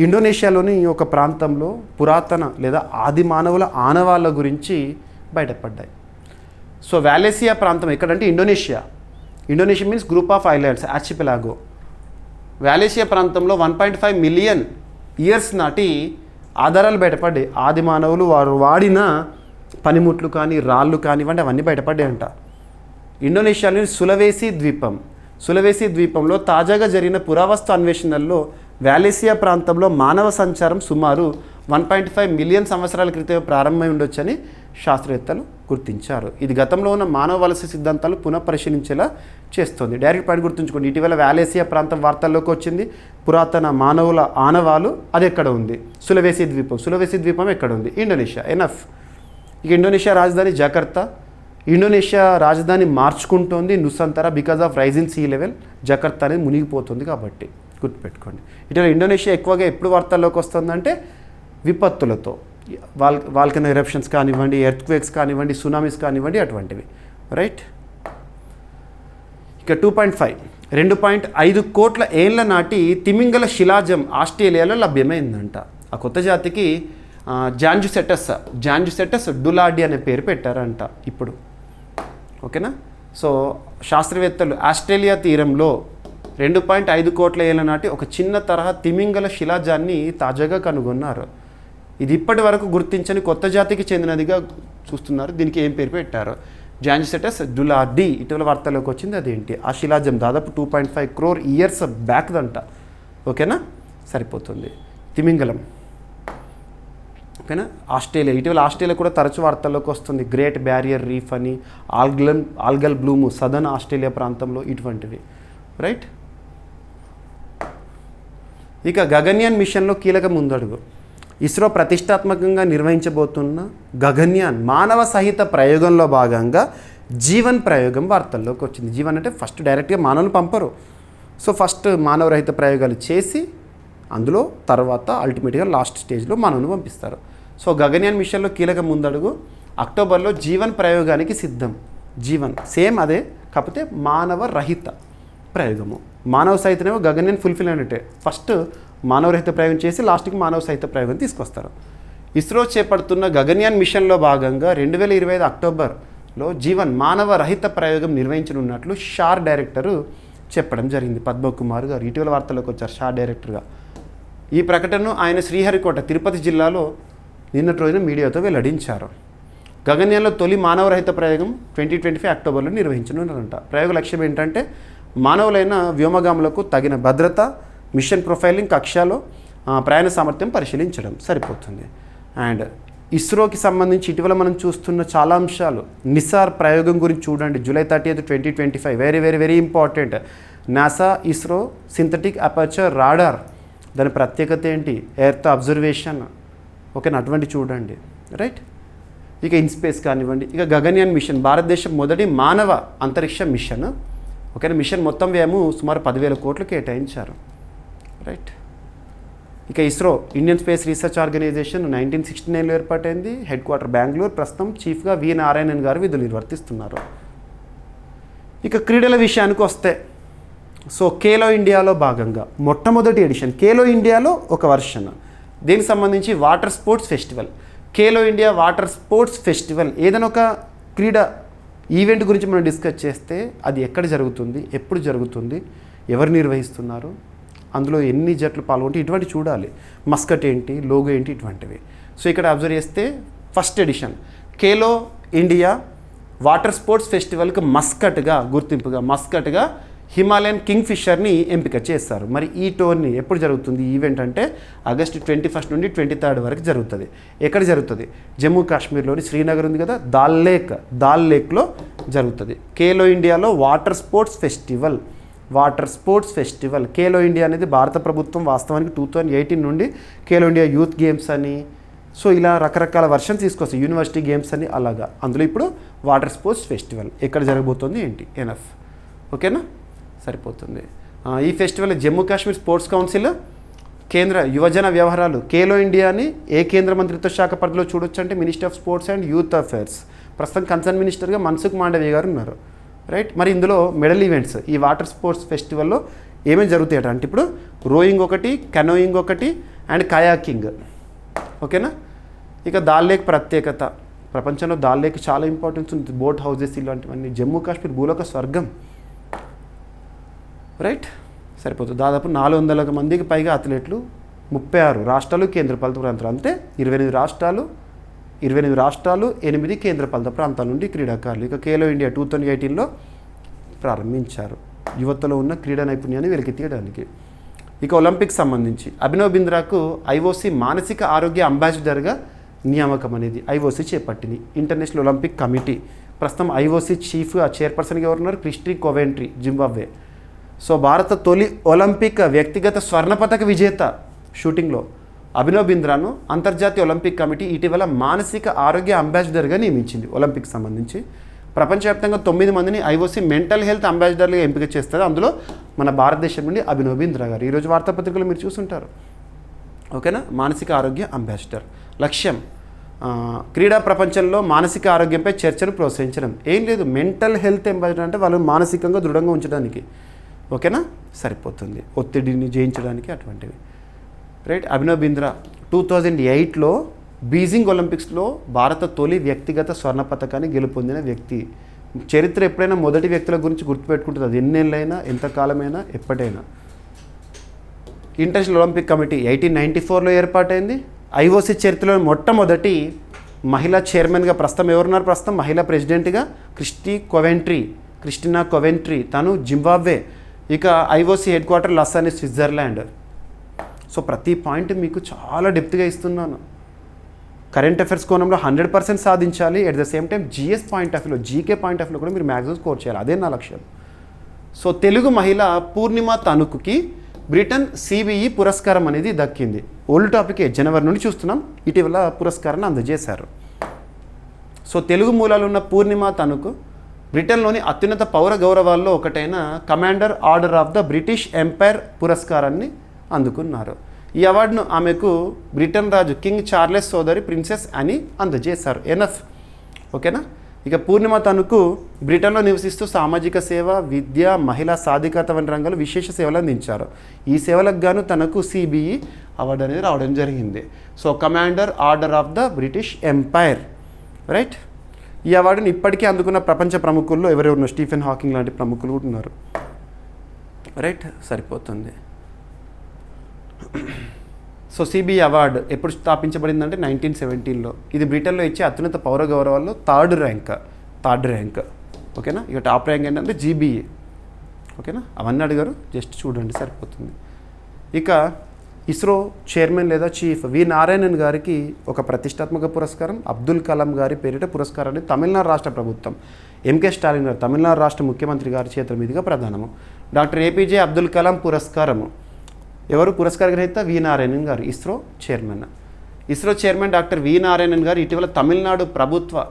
ఇండోనేషియాలోని ఒక ప్రాంతంలో పురాతన లేదా ఆది మానవుల ఆనవాళ్ళ గురించి బయటపడ్డాయి. సో వాలేసియా ప్రాంతం ఎక్కడంటే Indonesia means group of islands, archipelago. Wallacea ప్రాంతంలో 1.5 million years నాటి ఆధారాలు బయటపడ్డాయి. ఆది మానవులు వారు వాడిన పనిముట్లు కానీ, రాళ్ళు కానివ్వండి, అవన్నీ బయటపడ్డాయంట. ఇండోనేషియాలోని సులవేసి ద్వీపంలో తాజాగా జరిగిన పురావస్తు అన్వేషణల్లో వాలేసియా ప్రాంతంలో మానవ సంచారం సుమారు 1.5 million సంవత్సరాల క్రితం ప్రారంభమై ఉండొచ్చని శాస్త్రవేత్తలు గుర్తించారు. ఇది గతంలో ఉన్న మానవ వలస సిద్ధాంతాలు పునఃపరిశీలించేలా చేస్తుంది. డైరెక్ట్ పాయింట్ గుర్తుంచుకోండి. ఇటీవల వాలేసియా ప్రాంతం వార్తల్లోకి వచ్చింది. పురాతన మానవుల ఆనవాలు అది ఎక్కడ ఉంది? సులవేసి ద్వీపం ఎక్కడ ఉంది? ఇండోనేషియా. ఎనఫ్. ఇక ఇండోనేషియా రాజధాని జకర్తా. ఇండోనేషియా రాజధాని మార్చుకుంటోంది Nusantara because of rising sea level. Jakarta అనేది మునిగిపోతుంది కాబట్టి గుర్తుపెట్టుకోండి. ఇటీవల ఇండోనేషియా ఎక్కువగా ఎప్పుడు వార్తల్లోకి వస్తుందంటే విపత్తులతో, వాల్కనో ఎరప్షన్స్ కానివ్వండి, ఎర్త్క్వేక్స్ కానివ్వండి, సునామీస్ కానివ్వండి, అటువంటివి, రైట్. ఇక 2.5 కోట్ల ఏళ్ల నాటి తిమింగల శిలాజం ఆస్ట్రేలియాలో లభ్యమైందంట. ఆ కొత్త జాతికి జాంజుసెటస్ డులాడి అనే పేరు పెట్టారంట ఇప్పుడు. ఓకేనా. సో శాస్త్రవేత్తలు ఆస్ట్రేలియా తీరంలో 2.5 కోట్ల ఏళ్ల నాటి ఒక చిన్న తరహా తిమింగల శిలాజాన్ని తాజాగా కనుగొన్నారు. ఇది ఇప్పటి వరకు గుర్తించని కొత్త జాతికి చెందినదిగా చూస్తున్నారు. దీనికి ఏం పేరు పెట్టారు? జాంజుసెటస్ డులాడి. ఇటీవల వార్తలోకి వచ్చింది. అదేంటి? ఆ శిలాజం దాదాపు 2.5 crore years బ్యాక్ దంట. ఓకేనా, సరిపోతుంది. తిమింగలం. ఓకేనా. ఇటీవల ఆస్ట్రేలియా కూడా తరచు వార్తల్లోకి వస్తుంది. గ్రేట్ బ్యారియర్ రీఫ్ అని, ఆల్గల్ బ్లూము సదర్న్ ఆస్ట్రేలియా ప్రాంతంలో, ఇటువంటివి, రైట్. ఇక గగన్యాన్ మిషన్లో కీలక ముందడుగు. ఇస్రో ప్రతిష్టాత్మకంగా నిర్వహించబోతున్న గగన్యాన్ మానవ సహిత ప్రయోగంలో భాగంగా జీవన్ ప్రయోగం వార్తల్లోకి వచ్చింది. జీవన్ అంటే ఫస్ట్ డైరెక్ట్గా మానవులు పంపరు. సో ఫస్ట్ మానవరహిత ప్రయోగాలు చేసి అందులో తర్వాత అల్టిమేట్గా లాస్ట్ స్టేజ్లో మానవుని పంపిస్తారు. సో గగన్యాన్ మిషన్లో కీలక ముందడుగు. అక్టోబర్లో జీవన్ ప్రయోగానికి సిద్ధం. జీవన్ సేమ్ అదే, కాకపోతే మానవ రహిత ప్రయోగము. మానవ సహితనేమో గగన్యాన్ ఫుల్ఫిల్ అయినట్టే. ఫస్ట్ మానవరహిత ప్రయోగం చేసి లాస్ట్కి మానవ సహిత ప్రయోగం తీసుకొస్తారు. ఇస్రో చేపడుతున్న గగన్యాన్ మిషన్లో భాగంగా 2025 అక్టోబర్లో జీవన్ మానవ రహిత ప్రయోగం నిర్వహించనున్నట్లు షార్ డైరెక్టరు చెప్పడం జరిగింది. పద్మకుమార్ గారు ఇటీవల వార్తల్లోకి వచ్చారు షార్ డైరెక్టర్గా. ఈ ప్రకటనను ఆయన శ్రీహరికోట తిరుపతి జిల్లాలో నిన్నటి రోజున మీడియాతో వెల్లడించారు. గగన్యాన్లో తొలి మానవరహిత ప్రయోగం 2025 అక్టోబర్లో నిర్వహించనున్నారంట. ప్రయోగ లక్ష్యం ఏంటంటే మానవులైన వ్యోమగాములకు తగిన భద్రత, మిషన్ ప్రొఫైలింగ్, కక్షలో ప్రయాణ సామర్థ్యం పరిశీలించడం, సరిపోతుంది. అండ్ ఇస్రోకి సంబంధించి ఇటీవల మనం చూస్తున్న చాలా అంశాలు, నిసార్ ప్రయోగం గురించి చూడండి, July 30, 2025, very very very important. NASA ISRO synthetic aperture radar, దాని ప్రత్యేకత ఏంటి, ఎర్త్ అబ్జర్వేషన్, ఓకేనా, అటువంటి చూడండి, రైట్. ఇక ఇన్స్పేస్ కానివ్వండి, ఇక గగన్యాన్ మిషన్, భారతదేశం మొదటి మానవ అంతరిక్ష మిషన్, ఓకేనా. మిషన్ మొత్తం వ్యయము సుమారు 10,000 కోట్లు కేటాయించారు, రైట్. ఇక ISRO, Indian space research organisation 1969లో ఏర్పాటైంది, హెడ్ క్వార్టర్ బెంగళూరు, ప్రస్తుతం చీఫ్గా వి నారాయణన్ గారు విధులు నిర్వర్తిస్తున్నారు. ఇక క్రీడల విషయానికి వస్తే, సో ఖేలో ఇండియాలో భాగంగా మొట్టమొదటి ఎడిషన్, ఖేలో ఇండియాలో ఒక వర్షన్, దీనికి సంబంధించి water sports festival, Khelo India water sports festival. ఏదైనా ఒక క్రీడా ఈవెంట్ గురించి మనం డిస్కస్ చేస్తే అది ఎక్కడ జరుగుతుంది, ఎప్పుడు జరుగుతుంది, ఎవరు నిర్వహిస్తున్నారు, అందులో ఎన్ని జట్లు పాల్గొంటే ఇటువంటి చూడాలి, మస్కట్ ఏంటి, లోగో ఏంటి, ఇటువంటివి. సో ఇక్కడ అబ్జర్వ్ చేస్తే first edition Khelo India water sports ఫెస్టివల్కి మస్కట్గా గుర్తింపుగా, మస్కట్గా హిమాలయన్ కింగ్ ఫిషర్ని ఎంపిక చేస్తారు. మరి ఈ టోర్నీ ఎప్పుడు జరుగుతుంది, ఈవెంట్ అంటే ఆగస్టు 21 నుండి 23 వరకు జరుగుతుంది. ఎక్కడ జరుగుతుంది, జమ్మూ కాశ్మీర్లోని శ్రీనగర్ ఉంది కదా, దాల్ లేక్లో జరుగుతుంది. ఖేలో ఇండియాలో water sports festival. Khelo India అనేది భారత ప్రభుత్వం వాస్తవానికి 2018 నుండి ఖేలో ఇండియా యూత్ గేమ్స్ అని, సో ఇలా రకరకాల వర్షన్ తీసుకొస్తాయి, యూనివర్సిటీ గేమ్స్ అని అలాగా. అందులో ఇప్పుడు వాటర్ స్పోర్ట్స్ ఫెస్టివల్ ఎక్కడ జరగబోతోంది ఏంటి, ఎనఫ్, ఓకేనా, సరిపోతుంది. ఈ festival Jammu Kashmir sports council, కేంద్ర యువజన వ్యవహారాలు, ఖేలో ఇండియాని ఏ కేంద్ర మంత్రిత్వ శాఖ పరిధిలో చూడొచ్చు అంటే ministry of sports and youth affairs. ప్రస్తుతం కన్సర్న్ మినిస్టర్గా మన్సుఖ్ మాండవీయ గారు ఉన్నారు, రైట్. మరి ఇందులో మెడల్ ఈవెంట్స్ ఈ వాటర్ స్పోర్ట్స్ ఫెస్టివల్లో ఏమేమి జరుగుతాయట అంటే ఇప్పుడు రోయింగ్ ఒకటి, కెనోయింగ్ ఒకటి అండ్ కయాకింగ్, ఓకేనా. ఇక దాల్ లేక్ ప్రత్యేకత, ప్రపంచంలో దాల్ లేక్ చాలా ఇంపార్టెన్స్ ఉంది, బోట్ హౌజెస్ ఇలాంటివన్నీ. జమ్మూ కాశ్మీర్ భూలోక స్వర్గం, రైట్, సరిపోతుంది. దాదాపు 400 మందికి పైగా అథ్లెట్లు, 36 రాష్ట్రాలు, కేంద్రపాలిత ప్రాంతాలు, అంటే 28 రాష్ట్రాలు 8 కేంద్రపాలిత ప్రాంతాల నుండి క్రీడాకారులు. ఇక ఖేలో ఇండియా 2018లో ప్రారంభించారు, యువతలో ఉన్న క్రీడా నైపుణ్యాన్ని వెలికితీయడానికి. ఇక ఒలింపిక్స్ సంబంధించి అభినవ్ బింద్రాకు ఐఓసీ మానసిక ఆరోగ్య అంబాసిడర్గా నియామకం అనేది ఐఓసీ చేపట్టింది. ఇంటర్నేషనల్ ఒలింపిక్ కమిటీ, ప్రస్తుతం ఐఓసీ చీఫ్గా చైర్పర్సన్గా ఎవరున్నారు, క్రిస్టీ కోవెంట్రీ, జింబాబ్వే. సో భారత తొలి ఒలింపిక్ వ్యక్తిగత స్వర్ణ పతక విజేత షూటింగ్లో అభినవ్ బింద్రాను అంతర్జాతీయ ఒలింపిక్ కమిటీ ఇటీవల మానసిక ఆరోగ్య అంబాసిడర్గా నియమించింది. ఒలింపిక్స్ సంబంధించి ప్రపంచవ్యాప్తంగా 9 మందిని ఐఓసీ మెంటల్ హెల్త్ అంబాసిడర్లుగా ఎంపిక చేస్తారు. అందులో మన భారతదేశం నుండి అభినవ్ బింద్రా గారు. ఈరోజు వార్తాపత్రికలు మీరు చూసుంటారు, ఓకేనా. మానసిక ఆరోగ్య అంబాసిడర్ లక్ష్యం క్రీడా ప్రపంచంలో మానసిక ఆరోగ్యంపై చర్చను ప్రోత్సహించడం. ఏం లేదు, మెంటల్ హెల్త్ అంబాసిడర్ అంటే వాళ్ళు మానసికంగా దృఢంగా ఉంచడానికి, ఓకేనా, సరిపోతుంది, ఒత్తిడిని జయించడానికి అటువంటివి, రైట్. అభినవ్ బింద్రా 2008లో బీజింగ్ ఒలింపిక్స్లో భారత తొలి వ్యక్తిగత స్వర్ణ పతకాన్ని గెలుపొందిన వ్యక్తి. చరిత్ర ఎప్పుడైనా మొదటి వ్యక్తుల గురించి గుర్తుపెట్టుకుంటుంది, అది ఎన్నేళ్ళైనా, ఎంతకాలమైనా, ఎప్పటైనా. ఇంటర్నేషనల్ ఒలింపిక్ కమిటీ 1894లో ఏర్పాటైంది. ఐఓసీ చరిత్రలో మొట్టమొదటి మహిళా చైర్మన్గా ప్రస్తుతం ఎవరున్నారు, ప్రస్తుతం మహిళా ప్రెసిడెంట్గా క్రిస్టినా కోవెంట్రీ, తను జింబాబ్వే. ఇక IOC head quarter Lausanne, Switzerland. So ప్రతి పాయింట్ మీకు చాలా డెప్త్గా ఇస్తున్నాను. కరెంట్ అఫైర్స్ కోణంలో 100% సాధించాలి, at the same time GS point of వ్యూలో, జీకే పాయింట్ ఆఫ్ వ్యూలో కూడా మీరు మ్యాక్సిమం స్కోర్ చేయాలి, అదే నా లక్ష్యం. సో తెలుగు మహిళ పూర్ణిమ తణుకుకి బ్రిటన్ సిబిఈ పురస్కారం అనేది దక్కింది. ఓల్డ్ టాపికే, జనవరి నుండి చూస్తున్నాం, ఇటీవల పురస్కారాన్ని అందజేశారు. సో తెలుగు మూలాలు ఉన్న పూర్ణిమ తణుకు బ్రిటన్లోని అత్యున్నత పౌర గౌరవాల్లో ఒకటైన commander order of the British empire పురస్కారాన్ని అందుకున్నారు. ఈ అవార్డును ఆమెకు బ్రిటన్ రాజు కింగ్ చార్లెస్ సోదరి ప్రిన్సెస్ అని అందజేశారు. ఎనఫ్, ఓకేనా. ఇక పూర్ణిమ తణుకు బ్రిటన్లో నివసిస్తూ సామాజిక సేవ, విద్య, మహిళా సాధికారత వంటి రంగాలు విశేష సేవలు అందించారు. ఈ సేవలకు గాను తనకు సిబిఈ అవార్డు అనేది రావడం జరిగింది. So commander order of the British empire, right. ఈ అవార్డుని ఇప్పటికీ అందుకున్న ప్రపంచ ప్రముఖుల్లో ఎవరెవరు, స్టీఫెన్ హాకింగ్ లాంటి ప్రముఖులు కూడా ఉన్నారు, రైట్, సరిపోతుంది. సో సిబిఈ అవార్డు ఎప్పుడు స్థాపించబడిందంటే 1917లో. ఇది బ్రిటన్లో ఇచ్చే అత్యున్నత పౌర గౌరవాల్లో థర్డ్ ర్యాంక్, ఓకేనా. ఇక టాప్ ర్యాంక్ ఏంటంటే జీబీఏ, ఓకేనా. అవన్నీ అడిగారు, జస్ట్ చూడండి సరిపోతుంది. ఇక ఇస్రో చైర్మన్ లేదా చీఫ్ వి నారాయణన్ గారికి ఒక ప్రతిష్టాత్మక పురస్కారం, అబ్దుల్ కలాం గారి పేరిట పురస్కారాన్ని తమిళనాడు రాష్ట్ర ప్రభుత్వం ఎంకే స్టాలిన్ గారు తమిళనాడు రాష్ట్ర ముఖ్యమంత్రి గారి చేతుల మీదుగా ప్రదానము. డాక్టర్ ఏపీజే అబ్దుల్ కలాం పురస్కారము ఎవరు పురస్కార గ్రహీత? వి నారాయణన్ గారు, ISRO chairman. ISRO chairman doctor V Narayanan గారు ఇటీవల తమిళనాడు ప్రభుత్వ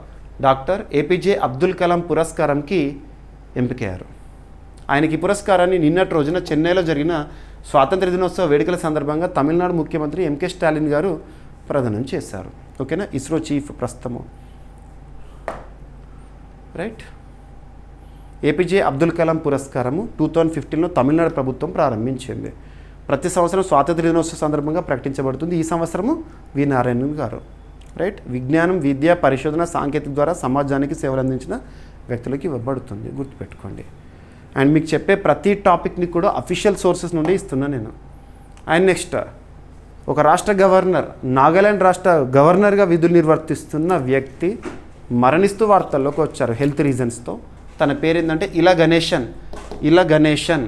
డాక్టర్ ఏపీజే అబ్దుల్ కలాం పురస్కారంకి ఎంపికయ్యారు. ఆయనకి ఈ పురస్కారాన్ని నిన్నటి రోజున చెన్నైలో జరిగిన స్వాతంత్ర దినోత్సవ వేడుకల సందర్భంగా తమిళనాడు ముఖ్యమంత్రి ఎంకే స్టాలిన్ గారు ప్రదానం చేశారు. ఓకేనా, ఇస్రో చీఫ్ ప్రస్తుతము. రైట్, ఏపీజే అబ్దుల్ కలాం పురస్కారము 2015లో తమిళనాడు ప్రభుత్వం ప్రారంభించింది. ప్రతి సంవత్సరం స్వాతంత్ర దినోత్సవ సందర్భంగా ప్రకటించబడుతుంది. ఈ సంవత్సరము వి నారాయణన్ గారు. రైట్, విజ్ఞానం, విద్య, పరిశోధన, సాంకేతిక ద్వారా సమాజానికి సేవలు అందించిన వ్యక్తులకి ఇవ్వబడుతుంది, గుర్తుపెట్టుకోండి. అండ్ మీకు చెప్పే ప్రతి టాపిక్ని కూడా అఫీషియల్ సోర్సెస్ నుండి ఇస్తున్నాను నేను. అండ్ నెక్స్ట్, ఒక రాష్ట్ర గవర్నర్, నాగాలాండ్ రాష్ట్ర గవర్నర్గా విధులు నిర్వర్తిస్తున్న వ్యక్తి మరణిస్తూ వార్తల్లోకి వచ్చారు హెల్త్ రీజన్స్తో. తన పేరు ఏంటంటే ఇలా గణేషన్.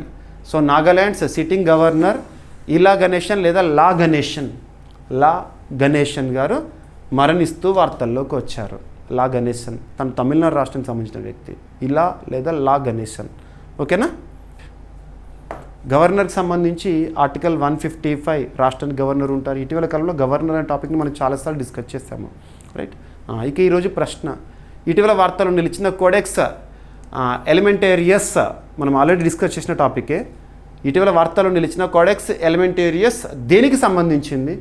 సో నాగాలాండ్స్ సిట్టింగ్ గవర్నర్ ఇలా గణేషన్ లేదా లా గణేషన్ గారు మరణిస్తూ వార్తల్లోకి వచ్చారు. లా గణేషన్ తను తమిళనాడు రాష్ట్రానికి సంబంధించిన వ్యక్తి. ఇలా లేదా లా గణేషన్. ఓకేనా, గవర్నర్కి సంబంధించి ఆర్టికల్ 155 రాష్ట్రానికి గవర్నర్ ఉంటారు. ఇటీవల కాలంలో గవర్నర్ అనే టాపిక్ని మనం చాలాసార్లు డిస్కస్ చేస్తాము. రైట్, ఇక ఈరోజు ప్రశ్న, ఇటీవల వార్తలు నిలిచిన కోడెక్స్ ఎలిమెంటేరియస్ మనం ఆల్రెడీ డిస్కస్ చేసిన టాపికే. ఇటీవల వార్తలు నిలిచిన కోడెక్స్ ఎలిమెంటేరియస్ దేనికి సంబంధించింది?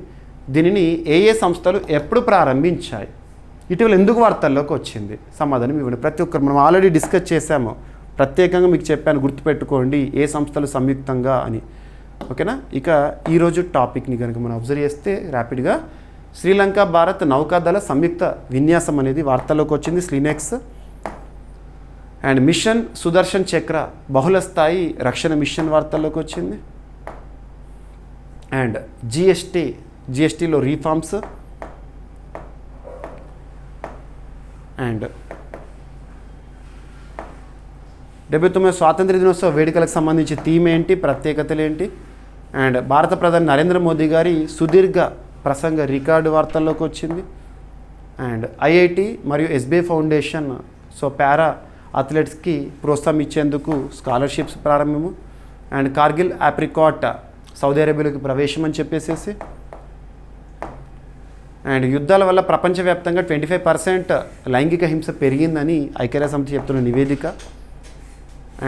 దీనిని ఏ సంస్థలు ఎప్పుడు ప్రారంభించాయి? ఇటీవల ఎందుకు వార్తల్లోకి వచ్చింది? సమాధానం ఇవ్వండి. ప్రతి ఒక్కరు మనం ఆల్రెడీ డిస్కస్ చేశాము, ప్రత్యేకంగా మీకు చెప్పాను, గుర్తుపెట్టుకోండి ఏ సంస్థలు సంయుక్తంగా అని. ఓకేనా, ఇక ఈరోజు టాపిక్ని కనుక మనం అబ్జర్వ్ చేస్తే ర్యాపిడ్గా శ్రీలంక భారత్ నౌకాదళ సంయుక్త విన్యాసం అనేది వార్తల్లోకి వచ్చింది, స్లీనెక్స్. అండ్ మిషన్ సుదర్శన్ చక్ర బహుళస్థాయి రక్షణ మిషన్ వార్తల్లోకి వచ్చింది. అండ్ జిఎస్టీలో రీఫార్మ్స్. అండ్ 79వ స్వాతంత్ర దినోత్సవ వేడుకలకు సంబంధించి థీమ్ ఏంటి, ప్రత్యేకతలు ఏంటి? అండ్ భారత ప్రధాని నరేంద్ర మోదీ గారి సుదీర్ఘ ప్రసంగ రికార్డు వార్తల్లోకి వచ్చింది. అండ్ ఐఐటి మరియు ఎస్బీఐ ఫౌండేషన్ పారా అథ్లెట్స్కి ప్రోత్సాహం ఇచ్చేందుకు స్కాలర్షిప్స్ ప్రారంభము. అండ్ కార్గిల్ ఆప్రికాట్ సౌదీ అరేబియాలోకి ప్రవేశం అని చెప్పేసేసి. అండ్ యుద్ధాల వల్ల ప్రపంచవ్యాప్తంగా 25% లైంగిక హింస పెరిగిందని ఐక్యరాజ్యసమితి చెప్తున్న నివేదిక.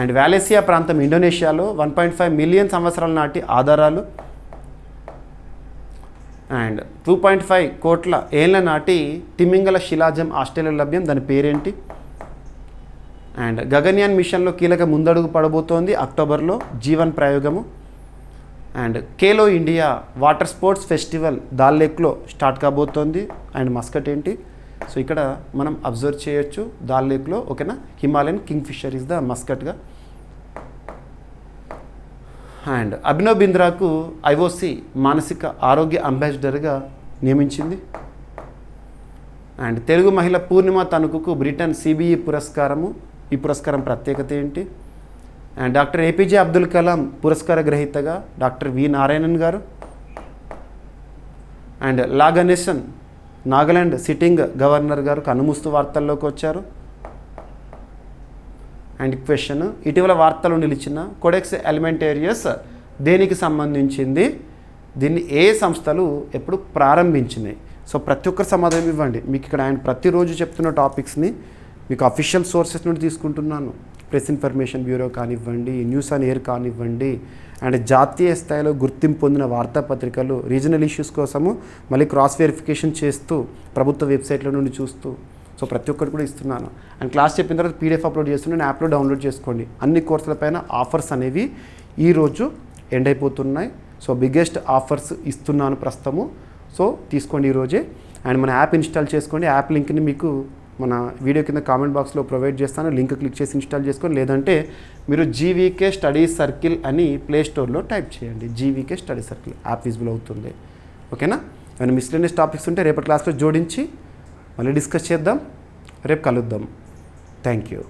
అండ్ వాలేసియా ప్రాంతం ఇండోనేషియాలో 1.5 మిలియన్ సంవత్సరాల నాటి ఆధారాలు. అండ్ 2.5 కోట్ల ఏళ్ల నాటి తిమింగల శిలాజం ఆస్ట్రేలియాలో లభ్యం, దాని పేరేంటి? అండ్ గగన్యాన్ మిషన్లో కీలక ముందడుగు పడబోతోంది అక్టోబర్లో G1 ప్రయోగము. And Khelo India water sports festival Dal లేక్లో స్టార్ట్ కాబోతోంది. అండ్ మస్కట్ ఏంటి? సో ఇక్కడ మనం అబ్జర్వ్ చేయొచ్చు దాల్ లేక్లో. ఓకేనా, Himalayan kingfisher is the మస్కట్గా. అండ్ అభినవ్ బింద్రాకు IOC మానసిక ఆరోగ్య అంబాసిడర్గా నియమించింది. అండ్ తెలుగు మహిళ పూర్ణిమ తణుకుకు బ్రిటన్ CBE పురస్కారము. ఈ పురస్కారం ప్రత్యేకత ఏంటి? And doctor APJ Abdul Kalam పురస్కార గ్రహీతగా డాక్టర్ వి నారాయణన్ గారు. And La Ganesan Nagaland sitting governor గారు కనుమూస్తూ వార్తల్లోకి వచ్చారు. అండ్ క్వశ్చన్, ఇటీవల వార్తలు నిలిచిన కోడెక్స్ ఎలిమెంటేరియస్ దేనికి సంబంధించింది? దీన్ని ఏ సంస్థలు ఎప్పుడు ప్రారంభించినాయి? సో ప్రతి ఒక్కరు సమాధానం ఇవ్వండి. మీకు ఇక్కడ ఆయన ప్రతిరోజు చెప్తున్న టాపిక్స్ని మీకు అఫీషియల్ సోర్సెస్ నుండి తీసుకుంటున్నాను. ప్రెస్ ఇన్ఫర్మేషన్ బ్యూరో కానివ్వండి, న్యూస్ ఆన్ ఎయిర్ కానివ్వండి, అండ్ జాతీయ స్థాయిలో గుర్తింపు పొందిన వార్తాపత్రికలు రీజనల్ ఇష్యూస్ కోసము మళ్ళీ క్రాస్ వెరిఫికేషన్ చేస్తూ ప్రభుత్వ వెబ్సైట్ల నుండి చూస్తూ సో ప్రతి ఒక్కటి కూడా ఇస్తున్నాను. అండ్ క్లాస్ చెప్పిన తర్వాత PDF అప్లోడ్ చేస్తున్నాను, యాప్లో డౌన్లోడ్ చేసుకోండి. అన్ని కోర్సులపైన ఆఫర్స్ అనేవి ఈరోజు ఎండ్ అయిపోతున్నాయి. సో బిగ్గెస్ట్ ఆఫర్స్ ఇస్తున్నాను ప్రస్తుతము. సో తీసుకోండి ఈరోజే. అండ్ మన యాప్ ఇన్స్టాల్ చేసుకోండి. యాప్ లింక్ని మీకు మన వీడియో కింద కామెంట్ బాక్స్లో ప్రొవైడ్ చేస్తాను. లింక్ క్లిక్ చేసి ఇన్స్టాల్ చేసుకొని, లేదంటే మీరు GVK స్టడీ సర్కిల్ అని ప్లే స్టోర్లో టైప్ చేయండి. GVK study circle app visible అవుతుంది. ఓకేనా, ఏమైనా మిస్లేనియస్ టాపిక్స్ ఉంటే రేపటి క్లాస్లో జోడించి మళ్ళీ డిస్కస్ చేద్దాం. రేపు కలుద్దాం. Thank you.